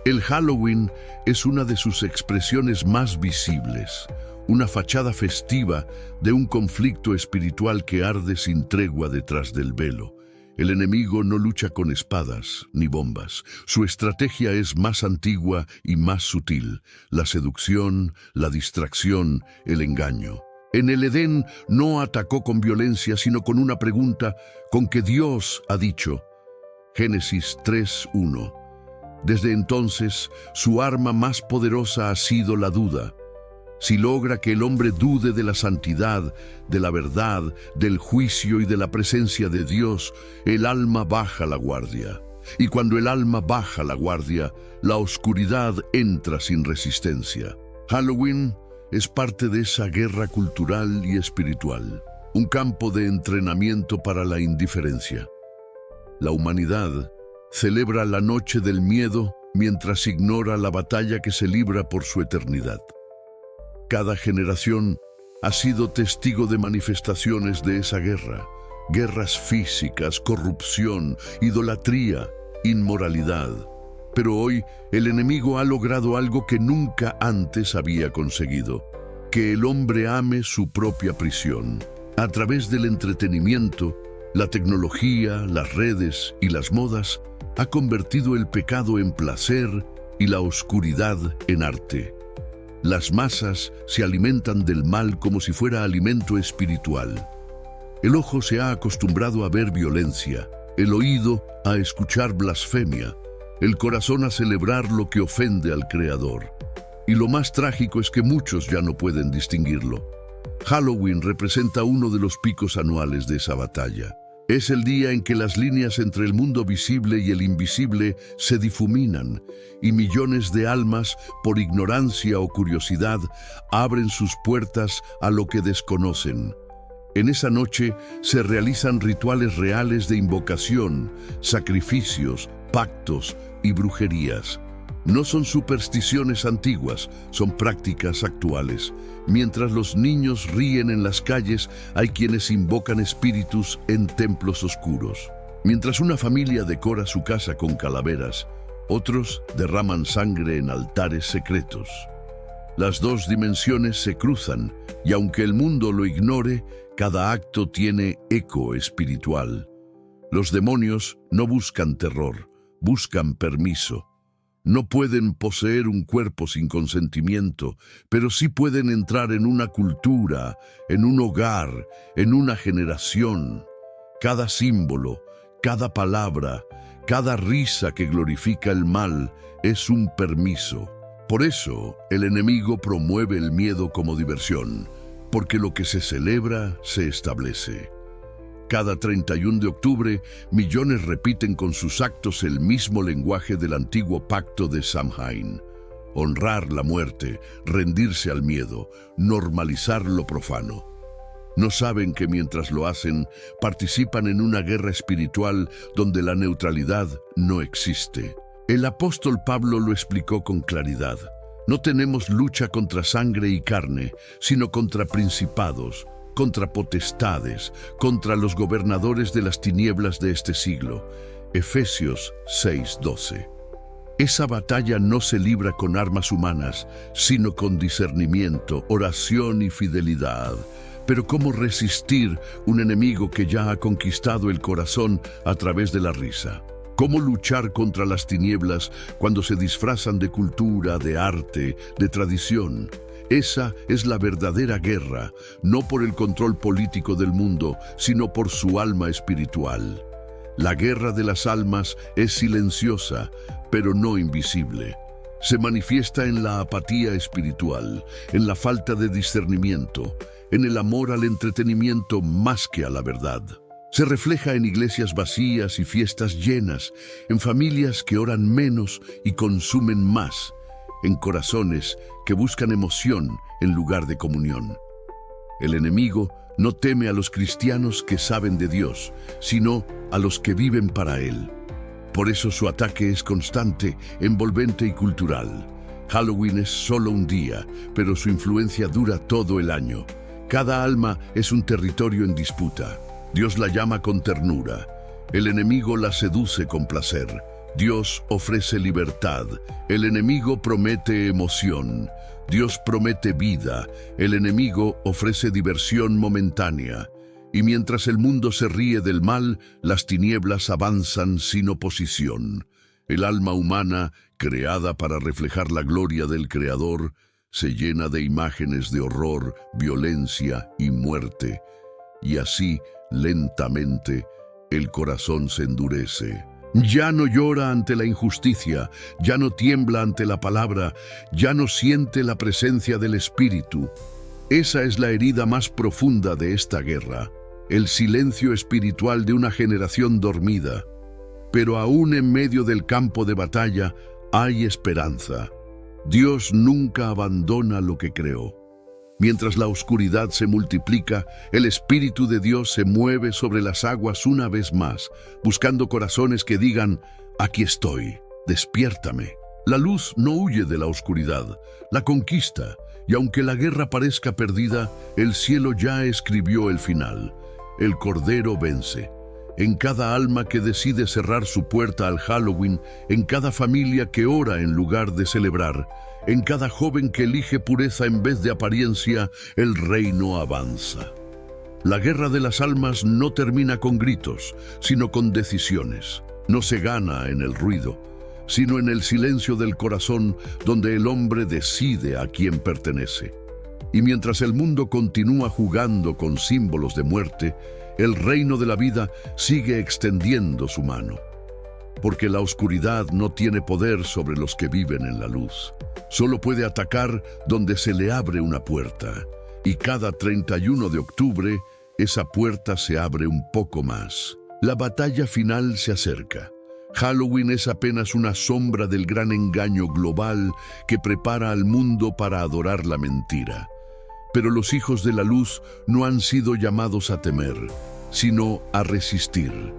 El Halloween es una de sus expresiones más visibles, una fachada festiva de un conflicto espiritual que arde sin tregua detrás del velo. El enemigo no lucha con espadas ni bombas. Su estrategia es más antigua y más sutil: la seducción, la distracción, el engaño. En el Edén no atacó con violencia, sino con una pregunta: ¿con qué Dios ha dicho? Génesis 3:1. Desde entonces, su arma más poderosa ha sido la duda. Si logra que el hombre dude de la santidad, de la verdad, del juicio y de la presencia de Dios, el alma baja la guardia. Y cuando el alma baja la guardia, la oscuridad entra sin resistencia. Halloween es parte de esa guerra cultural y espiritual, un campo de entrenamiento para la indiferencia. La humanidad celebra la noche del miedo mientras ignora la batalla que se libra por su eternidad. Cada generación ha sido testigo de manifestaciones de esa guerra: guerras físicas, corrupción, idolatría, inmoralidad. Pero hoy el enemigo ha logrado algo que nunca antes había conseguido: que el hombre ame su propia prisión. A través del entretenimiento, la tecnología, las redes y las modas, ha convertido el pecado en placer y la oscuridad en arte. Las masas se alimentan del mal como si fuera alimento espiritual. El ojo se ha acostumbrado a ver violencia, el oído a escuchar blasfemia, el corazón a celebrar lo que ofende al Creador. Y lo más trágico es que muchos ya no pueden distinguirlo. Halloween representa uno de los picos anuales de esa batalla. Es el día en que las líneas entre el mundo visible y el invisible se difuminan, y millones de almas, por ignorancia o curiosidad, abren sus puertas a lo que desconocen. En esa noche se realizan rituales reales de invocación, sacrificios, pactos y brujerías. No son supersticiones antiguas, son prácticas actuales. Mientras los niños ríen en las calles, hay quienes invocan espíritus en templos oscuros. Mientras una familia decora su casa con calaveras, otros derraman sangre en altares secretos. Las dos dimensiones se cruzan, y aunque el mundo lo ignore, cada acto tiene eco espiritual. Los demonios no buscan terror, buscan permiso. No pueden poseer un cuerpo sin consentimiento, pero sí pueden entrar en una cultura, en un hogar, en una generación. Cada símbolo, cada palabra, cada risa que glorifica el mal es un permiso. Por eso, el enemigo promueve el miedo como diversión, porque lo que se celebra se establece. Cada 31 de octubre, millones repiten con sus actos el mismo lenguaje del antiguo pacto de Samhain: honrar la muerte, rendirse al miedo, normalizar lo profano. No saben que mientras lo hacen, participan en una guerra espiritual donde la neutralidad no existe. El apóstol Pablo lo explicó con claridad: no tenemos lucha contra sangre y carne, sino contra principados, contra potestades, contra los gobernadores de las tinieblas de este siglo. Efesios 6:12. Esa batalla no se libra con armas humanas, sino con discernimiento, oración y fidelidad. Pero ¿cómo resistir un enemigo que ya ha conquistado el corazón a través de la risa? ¿Cómo luchar contra las tinieblas cuando se disfrazan de cultura, de arte, de tradición? Esa es la verdadera guerra, no por el control político del mundo, sino por su alma espiritual. La guerra de las almas es silenciosa, pero no invisible. Se manifiesta en la apatía espiritual, en la falta de discernimiento, en el amor al entretenimiento más que a la verdad. Se refleja en iglesias vacías y fiestas llenas, en familias que oran menos y consumen más, en corazones que buscan emoción en lugar de comunión. El enemigo no teme a los cristianos que saben de Dios, sino a los que viven para Él. Por eso su ataque es constante, envolvente y cultural. Halloween es solo un día, pero su influencia dura todo el año. Cada alma es un territorio en disputa. Dios la llama con ternura. El enemigo la seduce con placer. Dios ofrece libertad. El enemigo promete emoción. Dios promete vida. El enemigo ofrece diversión momentánea. Y mientras el mundo se ríe del mal, las tinieblas avanzan sin oposición. El alma humana, creada para reflejar la gloria del Creador, se llena de imágenes de horror, violencia y muerte. Y así, lentamente, el corazón se endurece. Ya no llora ante la injusticia, ya no tiembla ante la palabra, ya no siente la presencia del Espíritu. Esa es la herida más profunda de esta guerra, el silencio espiritual de una generación dormida. Pero aún en medio del campo de batalla hay esperanza. Dios nunca abandona lo que creó. Mientras la oscuridad se multiplica, el Espíritu de Dios se mueve sobre las aguas una vez más, buscando corazones que digan: aquí estoy, despiértame. La luz no huye de la oscuridad, la conquista, y aunque la guerra parezca perdida, el cielo ya escribió el final. El Cordero vence. En cada alma que decide cerrar su puerta al Halloween, en cada familia que ora en lugar de celebrar, en cada joven que elige pureza en vez de apariencia, el reino avanza. La guerra de las almas no termina con gritos, sino con decisiones. No se gana en el ruido, sino en el silencio del corazón, donde el hombre decide a quién pertenece. Y mientras el mundo continúa jugando con símbolos de muerte, el reino de la vida sigue extendiendo su mano. Porque la oscuridad no tiene poder sobre los que viven en la luz. Solo puede atacar donde se le abre una puerta. Y cada 31 de octubre, esa puerta se abre un poco más. La batalla final se acerca. Halloween es apenas una sombra del gran engaño global que prepara al mundo para adorar la mentira. Pero los hijos de la luz no han sido llamados a temer, sino a resistir.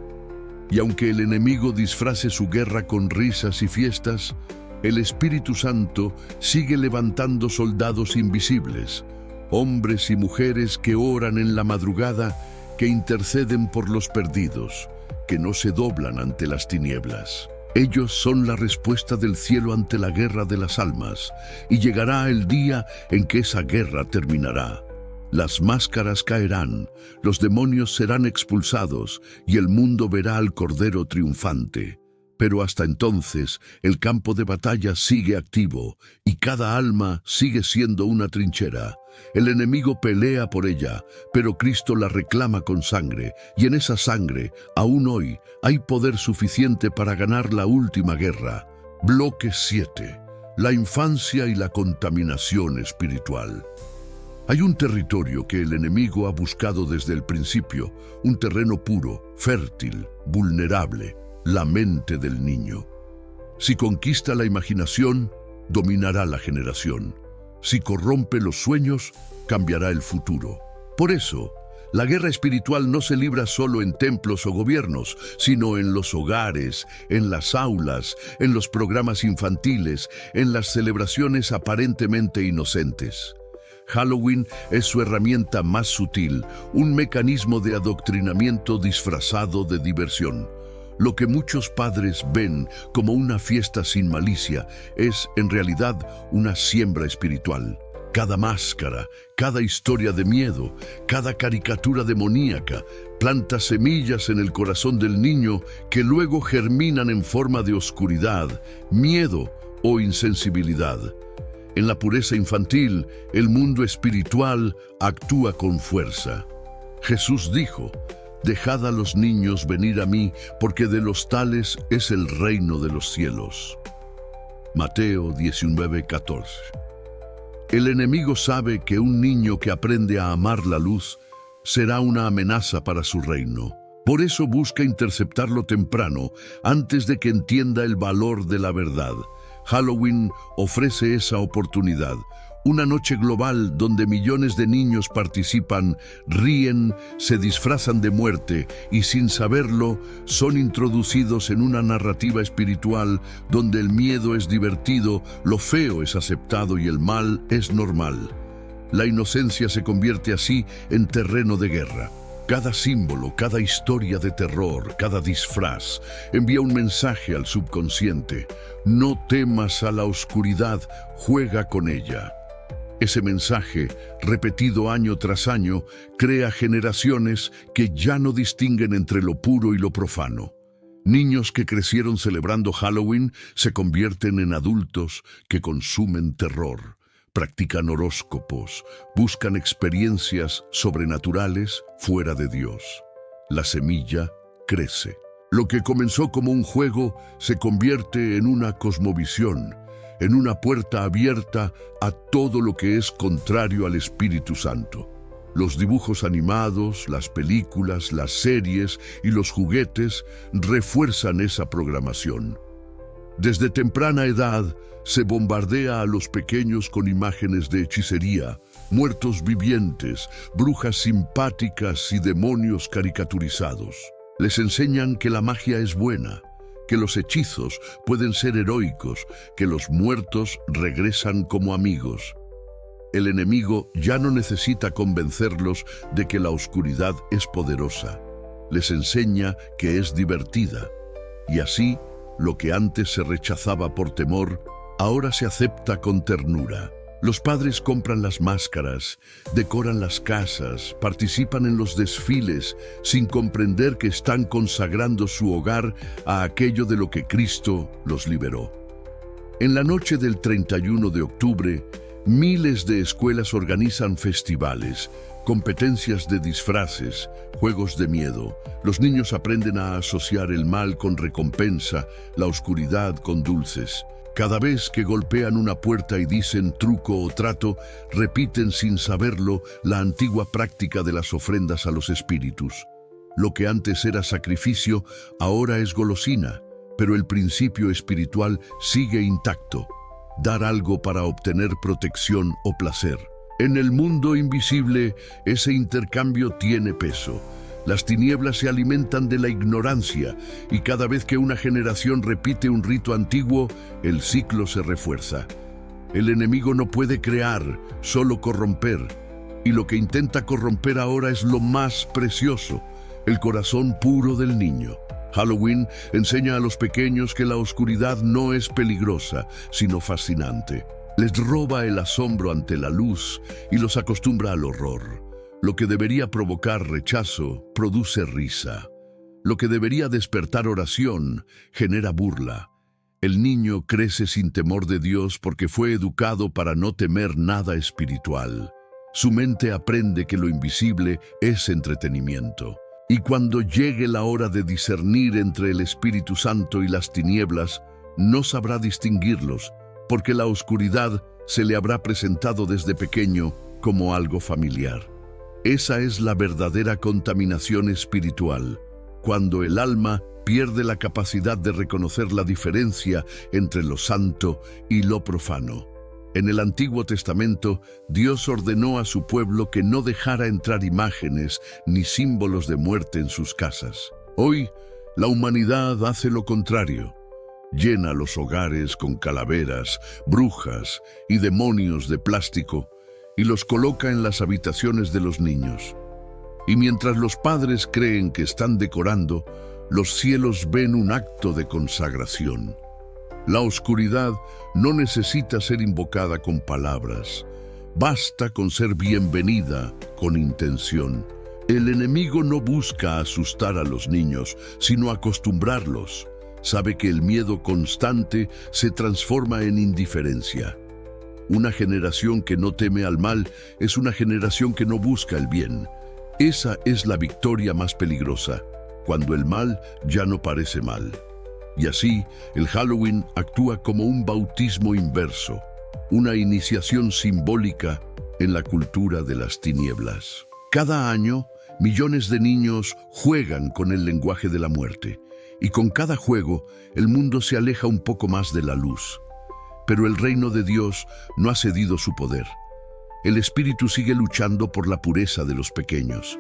Y aunque el enemigo disfrace su guerra con risas y fiestas, el Espíritu Santo sigue levantando soldados invisibles, hombres y mujeres que oran en la madrugada, que interceden por los perdidos, que no se doblan ante las tinieblas. Ellos son la respuesta del cielo ante la guerra de las almas, y llegará el día en que esa guerra terminará. Las máscaras caerán, los demonios serán expulsados, y el mundo verá al Cordero triunfante. Pero hasta entonces, el campo de batalla sigue activo, y cada alma sigue siendo una trinchera. El enemigo pelea por ella, pero Cristo la reclama con sangre, y en esa sangre, aún hoy, hay poder suficiente para ganar la última guerra. Bloque 7. La infancia y la contaminación espiritual. Hay un territorio que el enemigo ha buscado desde el principio, un terreno puro, fértil, vulnerable, la mente del niño. Si conquista la imaginación, dominará la generación. Si corrompe los sueños, cambiará el futuro. Por eso, la guerra espiritual no se libra solo en templos o gobiernos, sino en los hogares, en las aulas, en los programas infantiles, en las celebraciones aparentemente inocentes. Halloween es su herramienta más sutil, un mecanismo de adoctrinamiento disfrazado de diversión. Lo que muchos padres ven como una fiesta sin malicia es, en realidad, una siembra espiritual. Cada máscara, cada historia de miedo, cada caricatura demoníaca planta semillas en el corazón del niño que luego germinan en forma de oscuridad, miedo o insensibilidad. En la pureza infantil, el mundo espiritual actúa con fuerza. Jesús dijo: «Dejad a los niños venir a mí, porque de los tales es el reino de los cielos». Mateo 19:14. El enemigo sabe que un niño que aprende a amar la luz será una amenaza para su reino. Por eso busca interceptarlo temprano, antes de que entienda el valor de la verdad. Halloween ofrece esa oportunidad. Una noche global donde millones de niños participan, ríen, se disfrazan de muerte y sin saberlo son introducidos en una narrativa espiritual donde el miedo es divertido, lo feo es aceptado y el mal es normal. La inocencia se convierte así en terreno de guerra. Cada símbolo, cada historia de terror, cada disfraz envía un mensaje al subconsciente. No temas a la oscuridad, juega con ella. Ese mensaje, repetido año tras año, crea generaciones que ya no distinguen entre lo puro y lo profano. Niños que crecieron celebrando Halloween se convierten en adultos que consumen terror, practican horóscopos, buscan experiencias sobrenaturales fuera de Dios. La semilla crece. Lo que comenzó como un juego se convierte en una cosmovisión, en una puerta abierta a todo lo que es contrario al Espíritu Santo. Los dibujos animados, las películas, las series y los juguetes refuerzan esa programación. Desde temprana edad se bombardea a los pequeños con imágenes de hechicería, muertos vivientes, brujas simpáticas y demonios caricaturizados. Les enseñan que la magia es buena, que los hechizos pueden ser heroicos, que los muertos regresan como amigos. El enemigo ya no necesita convencerlos de que la oscuridad es poderosa. Les enseña que es divertida. Y así, lo que antes se rechazaba por temor, ahora se acepta con ternura. Los padres compran las máscaras, decoran las casas, participan en los desfiles, sin comprender que están consagrando su hogar a aquello de lo que Cristo los liberó. En la noche del 31 de octubre, miles de escuelas organizan festivales, competencias de disfraces, juegos de miedo. Los niños aprenden a asociar el mal con recompensa, la oscuridad con dulces. Cada vez que golpean una puerta y dicen truco o trato, repiten sin saberlo la antigua práctica de las ofrendas a los espíritus. Lo que antes era sacrificio, ahora es golosina, pero el principio espiritual sigue intacto: dar algo para obtener protección o placer. En el mundo invisible, ese intercambio tiene peso. Las tinieblas se alimentan de la ignorancia y cada vez que una generación repite un rito antiguo, el ciclo se refuerza. El enemigo no puede crear, solo corromper. Y lo que intenta corromper ahora es lo más precioso: el corazón puro del niño. Halloween enseña a los pequeños que la oscuridad no es peligrosa, sino fascinante. Les roba el asombro ante la luz y los acostumbra al horror. Lo que debería provocar rechazo produce risa. Lo que debería despertar oración genera burla. El niño crece sin temor de Dios porque fue educado para no temer nada espiritual. Su mente aprende que lo invisible es entretenimiento. Y cuando llegue la hora de discernir entre el Espíritu Santo y las tinieblas, no sabrá distinguirlos, porque la oscuridad se le habrá presentado desde pequeño como algo familiar. Esa es la verdadera contaminación espiritual, cuando el alma pierde la capacidad de reconocer la diferencia entre lo santo y lo profano. En el Antiguo Testamento, Dios ordenó a su pueblo que no dejara entrar imágenes ni símbolos de muerte en sus casas. Hoy, la humanidad hace lo contrario. Llena los hogares con calaveras, brujas y demonios de plástico y los coloca en las habitaciones de los niños. Y mientras los padres creen que están decorando, los cielos ven un acto de consagración. La oscuridad no necesita ser invocada con palabras. Basta con ser bienvenida con intención. El enemigo no busca asustar a los niños, sino acostumbrarlos. Sabe que el miedo constante se transforma en indiferencia. Una generación que no teme al mal es una generación que no busca el bien. Esa es la victoria más peligrosa, cuando el mal ya no parece mal. Y así, el Halloween actúa como un bautismo inverso, una iniciación simbólica en la cultura de las tinieblas. Cada año, millones de niños juegan con el lenguaje de la muerte, y con cada juego, el mundo se aleja un poco más de la luz. Pero el reino de Dios no ha cedido su poder. El Espíritu sigue luchando por la pureza de los pequeños.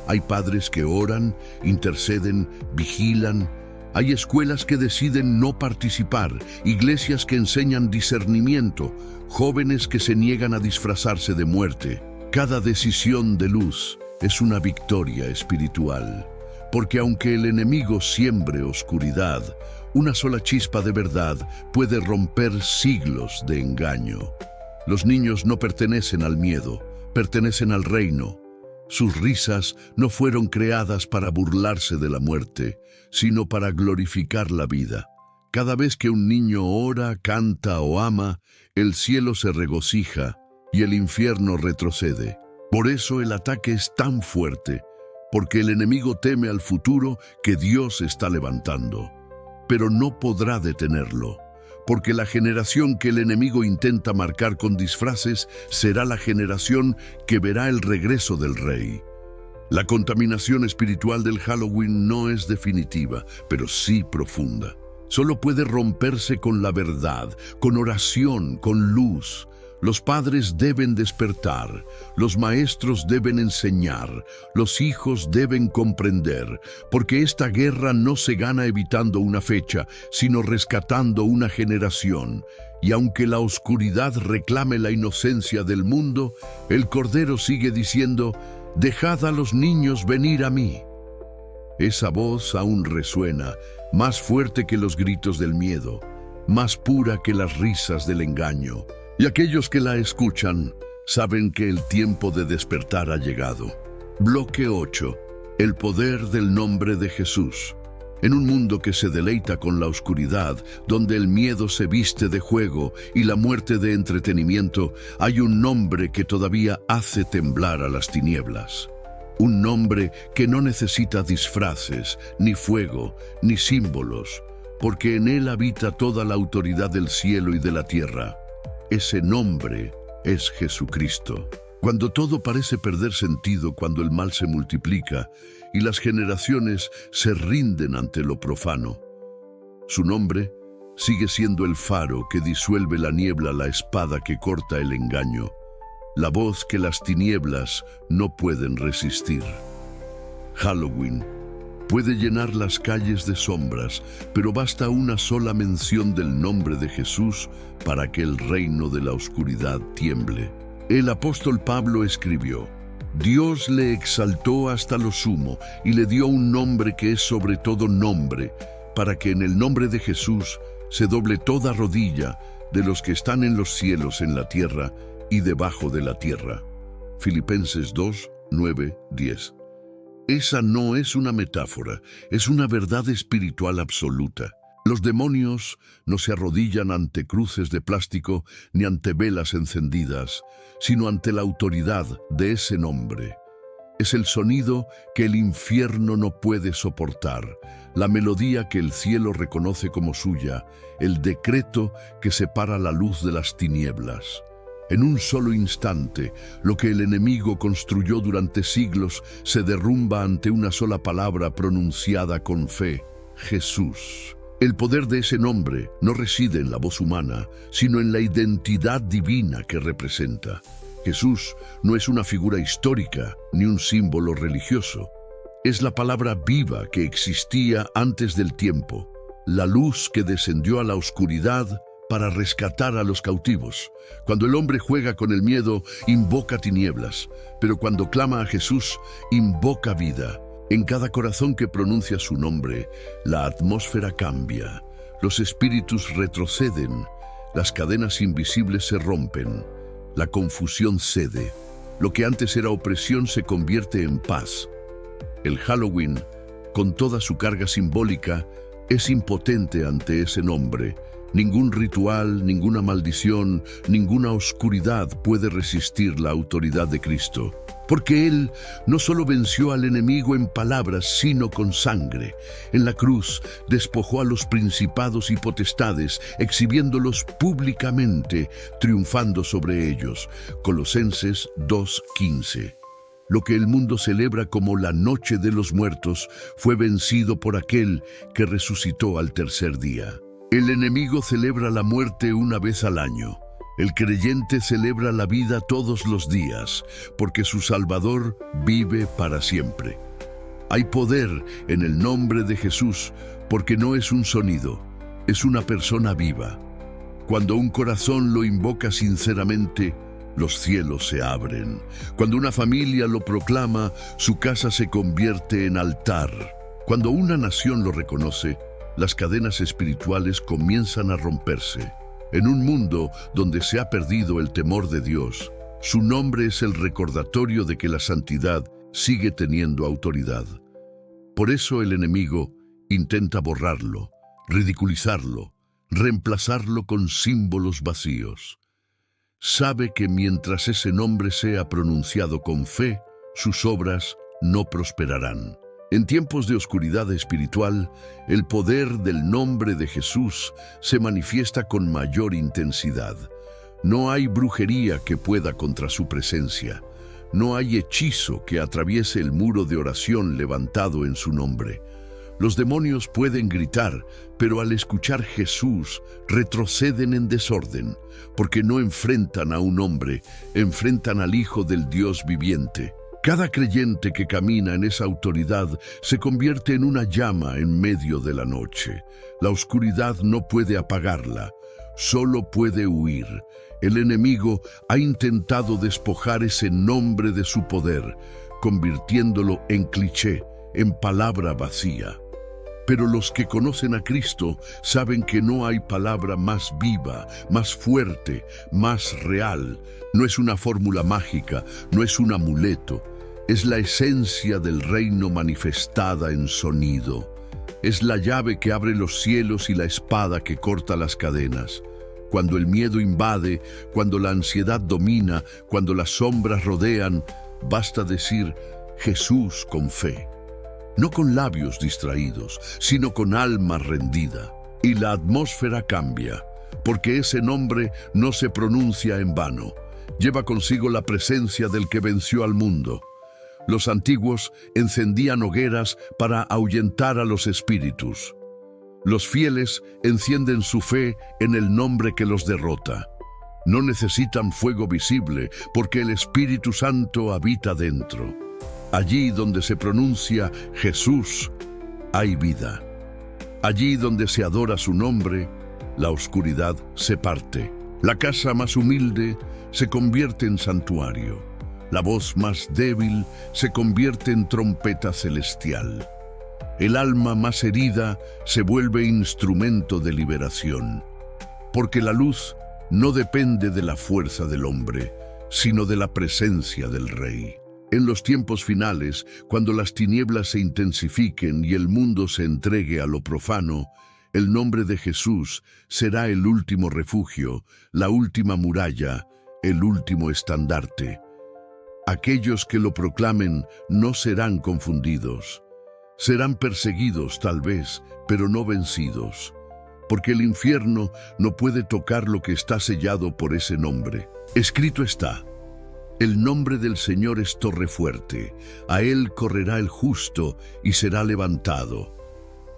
Hay padres que oran, interceden, vigilan. Hay escuelas que deciden no participar, iglesias que enseñan discernimiento, jóvenes que se niegan a disfrazarse de muerte. Cada decisión de luz es una victoria espiritual, porque aunque el enemigo siembre oscuridad, una sola chispa de verdad puede romper siglos de engaño. Los niños no pertenecen al miedo, pertenecen al reino. Sus risas no fueron creadas para burlarse de la muerte, sino para glorificar la vida. Cada vez que un niño ora, canta o ama, el cielo se regocija y el infierno retrocede. Por eso el ataque es tan fuerte, porque el enemigo teme al futuro que Dios está levantando. Pero no podrá detenerlo, porque la generación que el enemigo intenta marcar con disfraces será la generación que verá el regreso del Rey. La contaminación espiritual del Halloween no es definitiva, pero sí profunda. Solo puede romperse con la verdad, con oración, con luz. Los padres deben despertar, los maestros deben enseñar, los hijos deben comprender, porque esta guerra no se gana evitando una fecha, sino rescatando una generación. Y aunque la oscuridad reclame la inocencia del mundo, el Cordero sigue diciendo: «Dejad a los niños venir a mí». Esa voz aún resuena, más fuerte que los gritos del miedo, más pura que las risas del engaño. Y aquellos que la escuchan saben que el tiempo de despertar ha llegado. Bloque 8. El poder del nombre de Jesús. En un mundo que se deleita con la oscuridad, donde el miedo se viste de juego y la muerte de entretenimiento, hay un nombre que todavía hace temblar a las tinieblas. Un nombre que no necesita disfraces, ni fuego, ni símbolos, porque en él habita toda la autoridad del cielo y de la tierra. Ese nombre es Jesucristo. Cuando todo parece perder sentido, cuando el mal se multiplica y las generaciones se rinden ante lo profano, su nombre sigue siendo el faro que disuelve la niebla, la espada que corta el engaño, la voz que las tinieblas no pueden resistir. Halloween puede llenar las calles de sombras, pero basta una sola mención del nombre de Jesús para que el reino de la oscuridad tiemble. El apóstol Pablo escribió: «Dios le exaltó hasta lo sumo y le dio un nombre que es sobre todo nombre, para que en el nombre de Jesús se doble toda rodilla de los que están en los cielos, en la tierra y debajo de la tierra». Filipenses 2, 9, 10. Esa no es una metáfora, es una verdad espiritual absoluta. Los demonios no se arrodillan ante cruces de plástico ni ante velas encendidas, sino ante la autoridad de ese nombre. Es el sonido que el infierno no puede soportar, la melodía que el cielo reconoce como suya, el decreto que separa la luz de las tinieblas. En un solo instante, lo que el enemigo construyó durante siglos se derrumba ante una sola palabra pronunciada con fe: Jesús. El poder de ese nombre no reside en la voz humana, sino en la identidad divina que representa. Jesús no es una figura histórica ni un símbolo religioso. Es la palabra viva que existía antes del tiempo, la luz que descendió a la oscuridad para rescatar a los cautivos. Cuando el hombre juega con el miedo, invoca tinieblas, pero cuando clama a Jesús, invoca vida. En cada corazón que pronuncia su nombre, la atmósfera cambia, los espíritus retroceden, las cadenas invisibles se rompen, la confusión cede, lo que antes era opresión se convierte en paz. El Halloween, con toda su carga simbólica, es impotente ante ese nombre. Ningún ritual, ninguna maldición, ninguna oscuridad puede resistir la autoridad de Cristo. Porque Él no solo venció al enemigo en palabras, sino con sangre. En la cruz despojó a los principados y potestades, exhibiéndolos públicamente, triunfando sobre ellos. Colosenses 2:15. Lo que el mundo celebra como la noche de los muertos fue vencido por aquel que resucitó al tercer día. El enemigo celebra la muerte una vez al año. El creyente celebra la vida todos los días, porque su Salvador vive para siempre. Hay poder en el nombre de Jesús, porque no es un sonido, es una persona viva. Cuando un corazón lo invoca sinceramente, los cielos se abren. Cuando una familia lo proclama, su casa se convierte en altar. Cuando una nación lo reconoce, las cadenas espirituales comienzan a romperse. En un mundo donde se ha perdido el temor de Dios, su nombre es el recordatorio de que la santidad sigue teniendo autoridad. Por eso el enemigo intenta borrarlo, ridiculizarlo, reemplazarlo con símbolos vacíos. Sabe que mientras ese nombre sea pronunciado con fe, sus obras no prosperarán. En tiempos de oscuridad espiritual, el poder del nombre de Jesús se manifiesta con mayor intensidad. No hay brujería que pueda contra su presencia. No hay hechizo que atraviese el muro de oración levantado en su nombre. Los demonios pueden gritar, pero al escuchar Jesús retroceden en desorden, porque no enfrentan a un hombre, enfrentan al Hijo del Dios viviente. Cada creyente que camina en esa autoridad se convierte en una llama en medio de la noche. La oscuridad no puede apagarla, solo puede huir. El enemigo ha intentado despojar ese nombre de su poder, convirtiéndolo en cliché, en palabra vacía. Pero los que conocen a Cristo saben que no hay palabra más viva, más fuerte, más real. No es una fórmula mágica, no es un amuleto. Es la esencia del reino manifestada en sonido. Es la llave que abre los cielos y la espada que corta las cadenas. Cuando el miedo invade, cuando la ansiedad domina, cuando las sombras rodean, basta decir Jesús con fe. No con labios distraídos, sino con alma rendida. Y la atmósfera cambia, porque ese nombre no se pronuncia en vano. Lleva consigo la presencia del que venció al mundo. Los antiguos encendían hogueras para ahuyentar a los espíritus. Los fieles encienden su fe en el nombre que los derrota. No necesitan fuego visible, porque el Espíritu Santo habita dentro. Allí donde se pronuncia Jesús, hay vida. Allí donde se adora su nombre, la oscuridad se parte. La casa más humilde se convierte en santuario. La voz más débil se convierte en trompeta celestial. El alma más herida se vuelve instrumento de liberación. Porque la luz no depende de la fuerza del hombre, sino de la presencia del Rey. En los tiempos finales, cuando las tinieblas se intensifiquen y el mundo se entregue a lo profano, el nombre de Jesús será el último refugio, la última muralla, el último estandarte. Aquellos que lo proclamen no serán confundidos. Serán perseguidos tal vez, pero no vencidos. Porque el infierno no puede tocar lo que está sellado por ese nombre. Escrito está: el nombre del Señor es torre fuerte, a él correrá el justo y será levantado.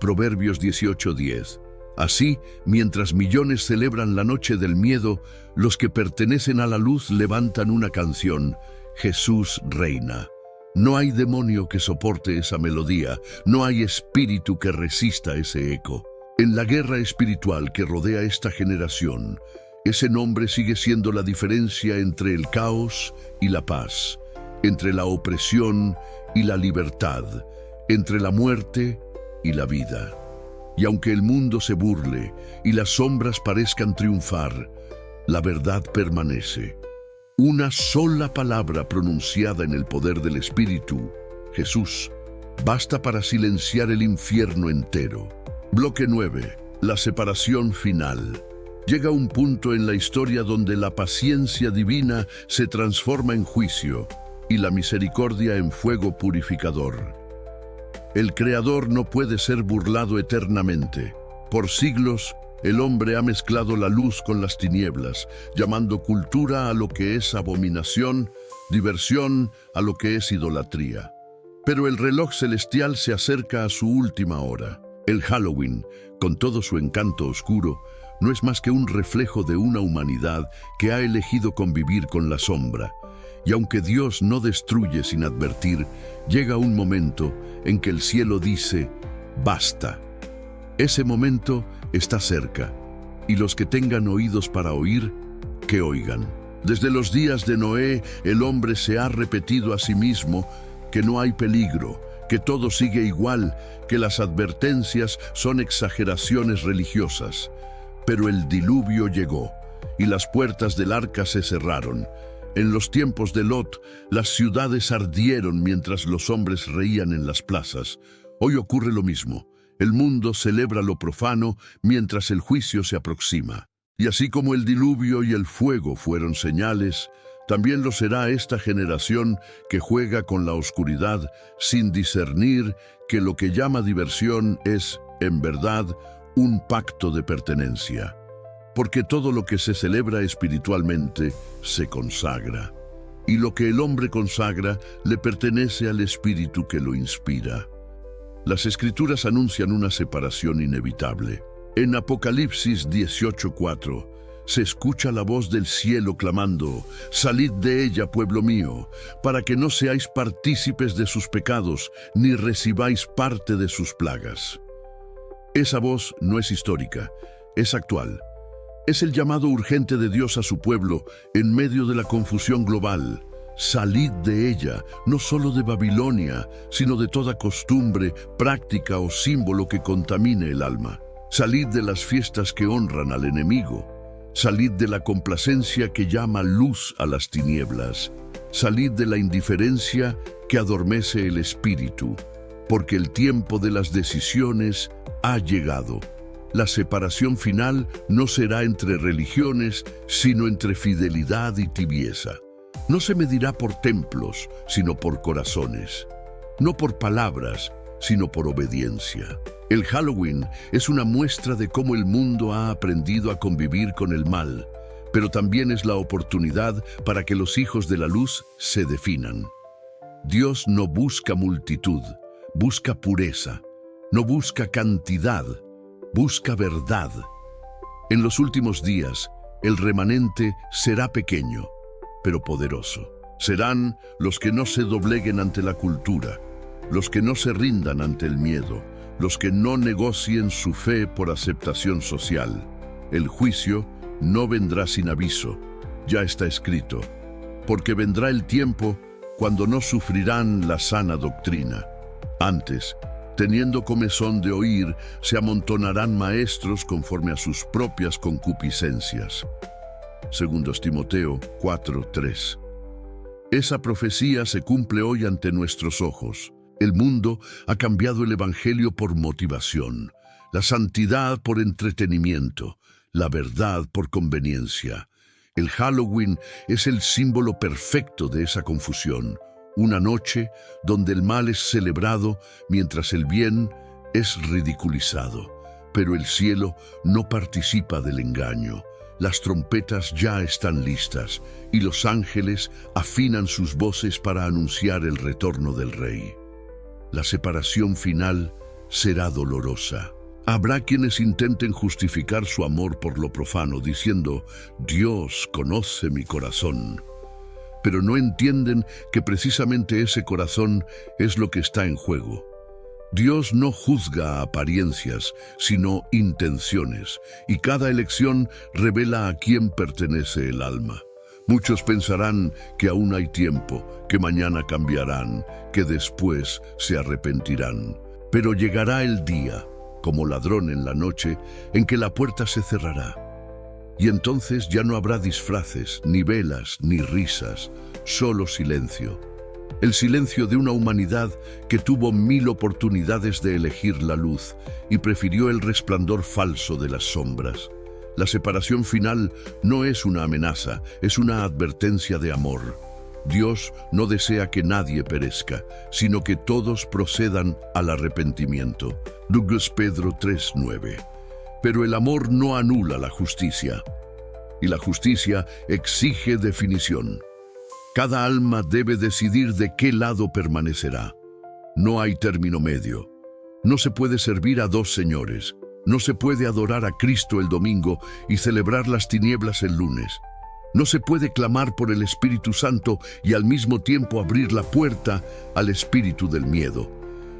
Proverbios 18:10. Así, mientras millones celebran la noche del miedo, los que pertenecen a la luz levantan una canción: Jesús reina. No hay demonio que soporte esa melodía, no hay espíritu que resista ese eco. En la guerra espiritual que rodea esta generación, ese nombre sigue siendo la diferencia entre el caos y la paz, entre la opresión y la libertad, entre la muerte y la vida. Y aunque el mundo se burle y las sombras parezcan triunfar, la verdad permanece. Una sola palabra pronunciada en el poder del Espíritu, Jesús, basta para silenciar el infierno entero. Bloque 9. La separación final. Llega un punto en la historia donde la paciencia divina se transforma en juicio y la misericordia en fuego purificador. El Creador no puede ser burlado eternamente. Por siglos, el hombre ha mezclado la luz con las tinieblas, llamando cultura a lo que es abominación, diversión a lo que es idolatría. Pero el reloj celestial se acerca a su última hora. El Halloween, con todo su encanto oscuro, no es más que un reflejo de una humanidad que ha elegido convivir con la sombra. Y aunque Dios no destruye sin advertir, llega un momento en que el cielo dice: basta. Ese momento está cerca, y los que tengan oídos para oír, que oigan. Desde los días de Noé, el hombre se ha repetido a sí mismo que no hay peligro, que todo sigue igual, que las advertencias son exageraciones religiosas. Pero el diluvio llegó, y las puertas del arca se cerraron. En los tiempos de Lot, las ciudades ardieron mientras los hombres reían en las plazas. Hoy ocurre lo mismo. El mundo celebra lo profano mientras el juicio se aproxima. Y así como el diluvio y el fuego fueron señales, también lo será esta generación que juega con la oscuridad sin discernir que lo que llama diversión es, en verdad, un pacto de pertenencia. Porque todo lo que se celebra espiritualmente se consagra. Y lo que el hombre consagra le pertenece al espíritu que lo inspira. Las Escrituras anuncian una separación inevitable. En Apocalipsis 18:4 se escucha la voz del cielo clamando: «Salid de ella, pueblo mío, para que no seáis partícipes de sus pecados, ni recibáis parte de sus plagas». Esa voz no es histórica, es actual. Es el llamado urgente de Dios a su pueblo en medio de la confusión global. Salid de ella, no solo de Babilonia, sino de toda costumbre, práctica o símbolo que contamine el alma. Salid de las fiestas que honran al enemigo. Salid de la complacencia que llama luz a las tinieblas. Salid de la indiferencia que adormece el espíritu, porque el tiempo de las decisiones ha llegado. La separación final no será entre religiones, sino entre fidelidad y tibieza. No se medirá por templos, sino por corazones. No por palabras, sino por obediencia. El Halloween es una muestra de cómo el mundo ha aprendido a convivir con el mal, pero también es la oportunidad para que los hijos de la luz se definan. Dios no busca multitud, busca pureza. No busca cantidad, busca verdad. En los últimos días, el remanente será pequeño, pero poderoso. Serán los que no se dobleguen ante la cultura, los que no se rindan ante el miedo, los que no negocien su fe por aceptación social. El juicio no vendrá sin aviso, ya está escrito, porque vendrá el tiempo cuando no sufrirán la sana doctrina. Antes, teniendo comezón de oír, se amontonarán maestros conforme a sus propias concupiscencias. 2 Timoteo 4:3. Esa profecía se cumple hoy ante nuestros ojos. El mundo ha cambiado el evangelio por motivación, la santidad por entretenimiento, la verdad por conveniencia. El Halloween es el símbolo perfecto de esa confusión. Una noche donde el mal es celebrado mientras el bien es ridiculizado. Pero el cielo no participa del engaño. Las trompetas ya están listas y los ángeles afinan sus voces para anunciar el retorno del Rey. La separación final será dolorosa. Habrá quienes intenten justificar su amor por lo profano diciendo: «Dios conoce mi corazón». Pero no entienden que precisamente ese corazón es lo que está en juego. Dios no juzga apariencias, sino intenciones, y cada elección revela a quién pertenece el alma. Muchos pensarán que aún hay tiempo, que mañana cambiarán, que después se arrepentirán. Pero llegará el día, como ladrón en la noche, en que la puerta se cerrará. Y entonces ya no habrá disfraces, ni velas, ni risas, solo silencio. El silencio de una humanidad que tuvo 1000 oportunidades de elegir la luz y prefirió el resplandor falso de las sombras. La separación final no es una amenaza, es una advertencia de amor. Dios no desea que nadie perezca, sino que todos procedan al arrepentimiento. 2 Pedro 3:9. Pero el amor no anula la justicia, y la justicia exige definición. Cada alma debe decidir de qué lado permanecerá. No hay término medio. No se puede servir a dos señores. No se puede adorar a Cristo el domingo y celebrar las tinieblas el lunes. No se puede clamar por el Espíritu Santo y al mismo tiempo abrir la puerta al espíritu del miedo.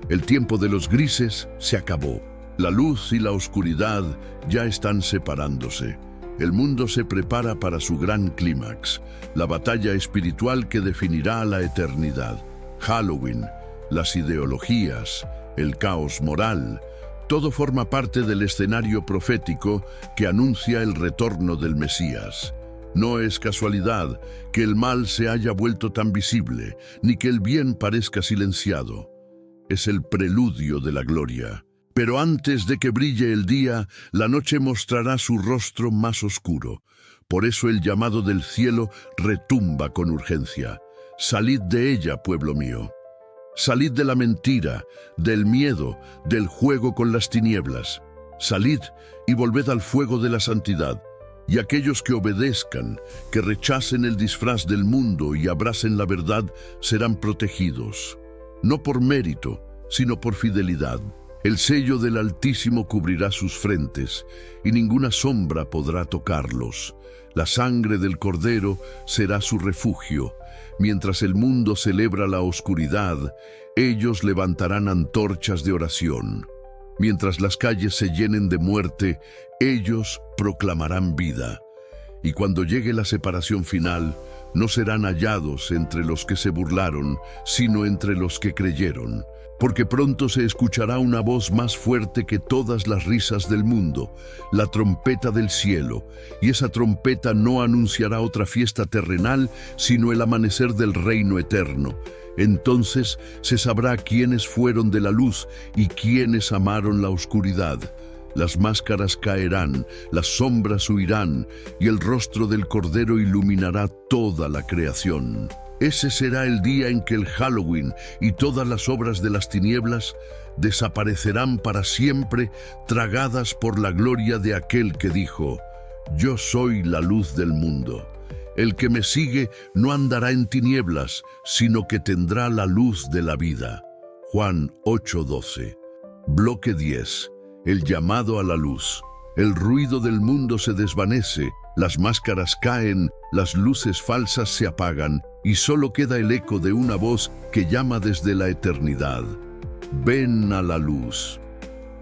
El tiempo de los grises se acabó. La luz y la oscuridad ya están separándose. El mundo se prepara para su gran clímax, la batalla espiritual que definirá la eternidad. Halloween, las ideologías, el caos moral, Todo forma parte del escenario profético que anuncia el retorno del Mesías. No es casualidad que el mal se haya vuelto tan visible, ni que el bien parezca silenciado. Es el preludio de la gloria. Pero antes de que brille el día, la noche mostrará su rostro más oscuro. Por eso el llamado del cielo retumba con urgencia. Salid de ella, pueblo mío. Salid de la mentira, del miedo, del juego con las tinieblas. Salid y volved al fuego de la santidad. Y aquellos que obedezcan, que rechacen el disfraz del mundo y abracen la verdad, serán protegidos. No por mérito, sino por fidelidad. El sello del Altísimo cubrirá sus frentes, y ninguna sombra podrá tocarlos. La sangre del Cordero será su refugio. Mientras el mundo celebra la oscuridad, ellos levantarán antorchas de oración. Mientras las calles se llenen de muerte, ellos proclamarán vida. Y cuando llegue la separación final, no serán hallados entre los que se burlaron, sino entre los que creyeron. Porque pronto se escuchará una voz más fuerte que todas las risas del mundo, la trompeta del cielo, y esa trompeta no anunciará otra fiesta terrenal, sino el amanecer del reino eterno. Entonces se sabrá quiénes fueron de la luz y quiénes amaron la oscuridad. Las máscaras caerán, las sombras huirán, y el rostro del Cordero iluminará toda la creación. Ese será el día en que el Halloween y todas las obras de las tinieblas desaparecerán para siempre, tragadas por la gloria de aquel que dijo: «Yo soy la luz del mundo. El que me sigue no andará en tinieblas, sino que tendrá la luz de la vida». Juan 8:12. Bloque 10. El llamado a la luz. El ruido del mundo se desvanece, las máscaras caen, las luces falsas se apagan, y solo queda el eco de una voz que llama desde la eternidad. Ven a la luz.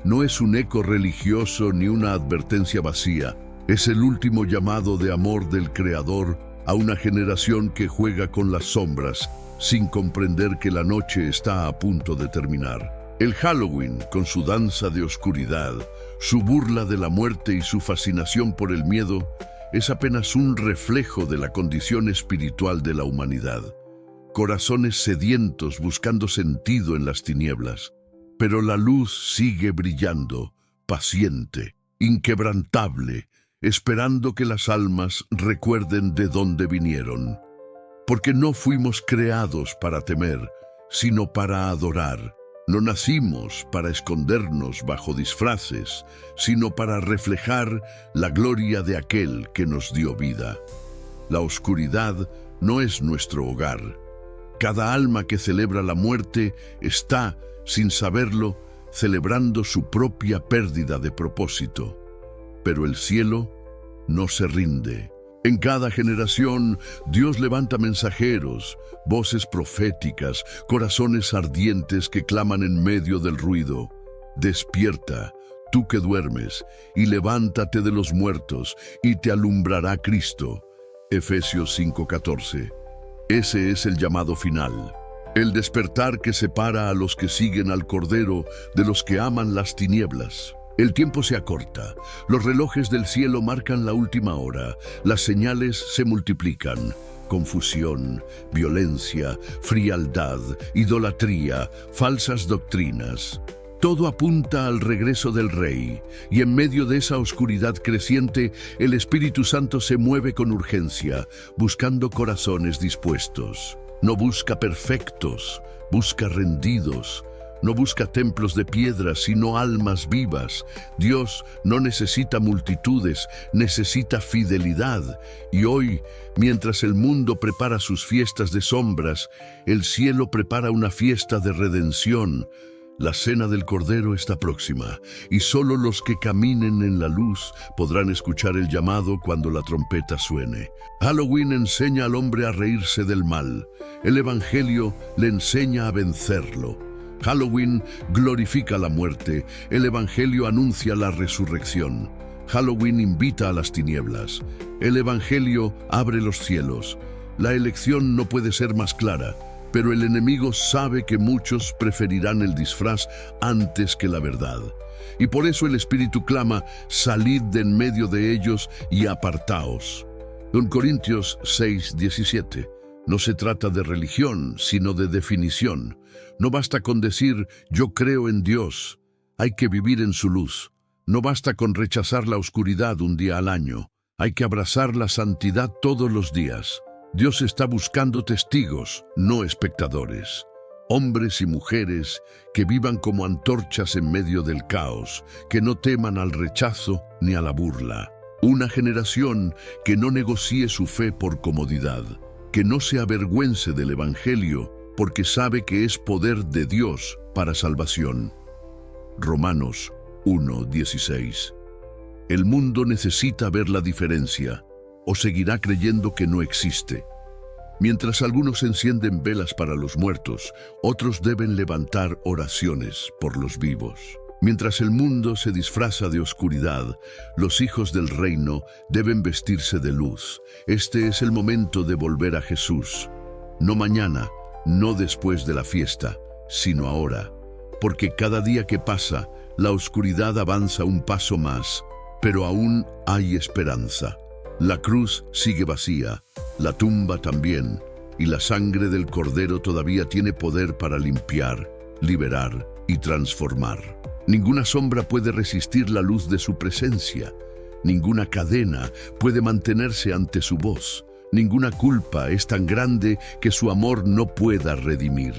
No es un eco religioso ni una advertencia vacía. Es el último llamado de amor del Creador a una generación que juega con las sombras, sin comprender que la noche está a punto de terminar. El Halloween, con su danza de oscuridad, su burla de la muerte y su fascinación por el miedo, es apenas un reflejo de la condición espiritual de la humanidad. Corazones sedientos buscando sentido en las tinieblas. Pero la luz sigue brillando, paciente, inquebrantable, esperando que las almas recuerden de dónde vinieron. Porque no fuimos creados para temer, sino para adorar. No nacimos para escondernos bajo disfraces, sino para reflejar la gloria de aquel que nos dio vida. La oscuridad no es nuestro hogar. Cada alma que celebra la muerte está, sin saberlo, celebrando su propia pérdida de propósito. Pero el cielo no se rinde. En cada generación, Dios levanta mensajeros, voces proféticas, corazones ardientes que claman en medio del ruido. Despierta, tú que duermes, y levántate de los muertos, y te alumbrará Cristo. Efesios 5:14. Ese es el llamado final. El despertar que separa a los que siguen al Cordero de los que aman las tinieblas. El tiempo se acorta, los relojes del cielo marcan la última hora, las señales se multiplican. Confusión, violencia, frialdad, idolatría, falsas doctrinas. Todo apunta al regreso del Rey, y en medio de esa oscuridad creciente, el Espíritu Santo se mueve con urgencia, buscando corazones dispuestos. No busca perfectos, busca rendidos. No busca templos de piedra, sino almas vivas. Dios no necesita multitudes, necesita fidelidad. Y hoy, mientras el mundo prepara sus fiestas de sombras, el cielo prepara una fiesta de redención. La cena del Cordero está próxima, y solo los que caminen en la luz podrán escuchar el llamado cuando la trompeta suene. Halloween enseña al hombre a reírse del mal. El Evangelio le enseña a vencerlo. Halloween glorifica la muerte, el Evangelio anuncia la resurrección. Halloween invita a las tinieblas, el Evangelio abre los cielos. La elección no puede ser más clara. Pero el enemigo sabe que muchos preferirán el disfraz antes que la verdad. Y por eso el Espíritu clama: salid de en medio de ellos y apartaos. 2 Corintios 6:17. No se trata de religión, sino de definición. No basta con decir yo creo en Dios. Hay que vivir en su luz. No basta con rechazar la oscuridad un día al año. Hay que abrazar la santidad todos los días. Dios está buscando testigos, no espectadores. Hombres y mujeres que vivan como antorchas en medio del caos, que no teman al rechazo ni a la burla. Una generación que no negocie su fe por comodidad, que no se avergüence del Evangelio porque sabe que es poder de Dios para salvación. Romanos 1:16. El mundo necesita ver la diferencia, o seguirá creyendo que no existe. Mientras algunos encienden velas para los muertos, otros deben levantar oraciones por los vivos. Mientras el mundo se disfraza de oscuridad, los hijos del reino deben vestirse de luz. Este es el momento de volver a Jesús. No mañana, no después de la fiesta, sino ahora. Porque cada día que pasa, la oscuridad avanza un paso más, pero aún hay esperanza. La cruz sigue vacía, la tumba también, y la sangre del Cordero todavía tiene poder para limpiar, liberar y transformar. Ninguna sombra puede resistir la luz de su presencia. Ninguna cadena puede mantenerse ante su voz. Ninguna culpa es tan grande que su amor no pueda redimir.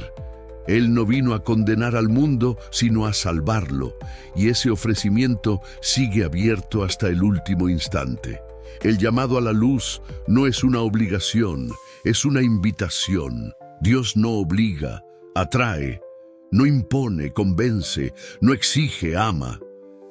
Él no vino a condenar al mundo, sino a salvarlo, y ese ofrecimiento sigue abierto hasta el último instante. El llamado a la luz no es una obligación, es una invitación. Dios no obliga, atrae, no impone, convence, no exige, ama.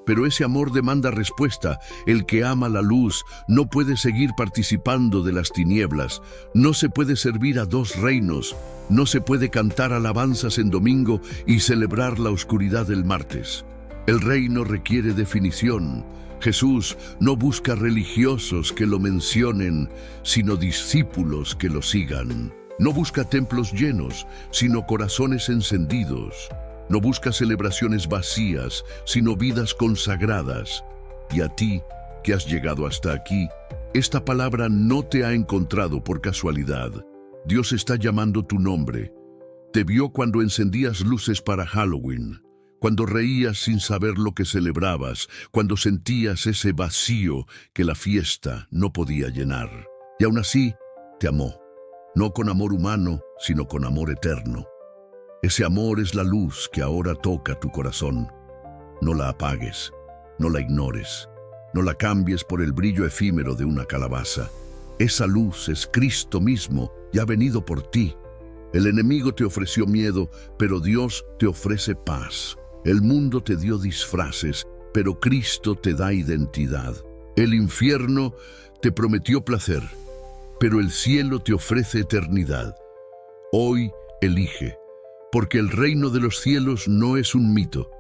Pero ese amor demanda respuesta. El que ama la luz no puede seguir participando de las tinieblas. No se puede servir a dos reinos. No se puede cantar alabanzas en domingo y celebrar la oscuridad el martes. El reino requiere definición. Jesús no busca religiosos que lo mencionen, sino discípulos que lo sigan. No busca templos llenos, sino corazones encendidos. No busca celebraciones vacías, sino vidas consagradas. Y a ti, que has llegado hasta aquí, esta palabra no te ha encontrado por casualidad. Dios está llamando tu nombre. Te vio cuando encendías luces para Halloween, cuando reías sin saber lo que celebrabas, cuando sentías ese vacío que la fiesta no podía llenar. Y aún así, te amó. No con amor humano, sino con amor eterno. Ese amor es la luz que ahora toca tu corazón. No la apagues, no la ignores, no la cambies por el brillo efímero de una calabaza. Esa luz es Cristo mismo y ha venido por ti. El enemigo te ofreció miedo, pero Dios te ofrece paz. El mundo te dio disfraces, pero Cristo te da identidad. El infierno te prometió placer, pero el cielo te ofrece eternidad. Hoy elige. Porque el reino de los cielos no es un mito,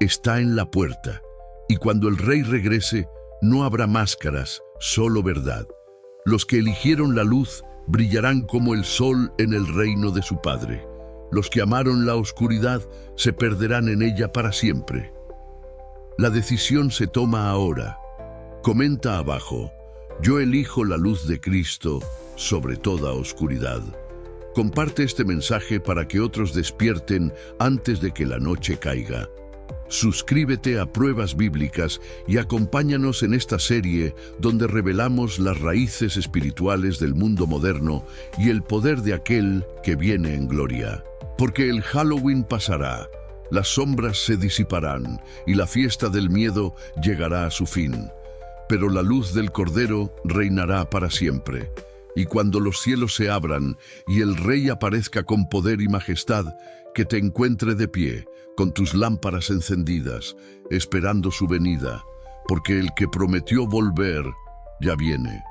está en la puerta. Y cuando el Rey regrese, no habrá máscaras, solo verdad. Los que eligieron la luz brillarán como el sol en el reino de su Padre. Los que amaron la oscuridad se perderán en ella para siempre. La decisión se toma ahora. Comenta abajo: yo elijo la luz de Cristo sobre toda oscuridad. Comparte este mensaje para que otros despierten antes de que la noche caiga. Suscríbete a Pruebas Bíblicas y acompáñanos en esta serie donde revelamos las raíces espirituales del mundo moderno y el poder de aquel que viene en gloria. Porque el Halloween pasará, las sombras se disiparán y la fiesta del miedo llegará a su fin. Pero la luz del Cordero reinará para siempre. Y cuando los cielos se abran y el Rey aparezca con poder y majestad, que te encuentre de pie, con tus lámparas encendidas, esperando su venida, porque el que prometió volver ya viene.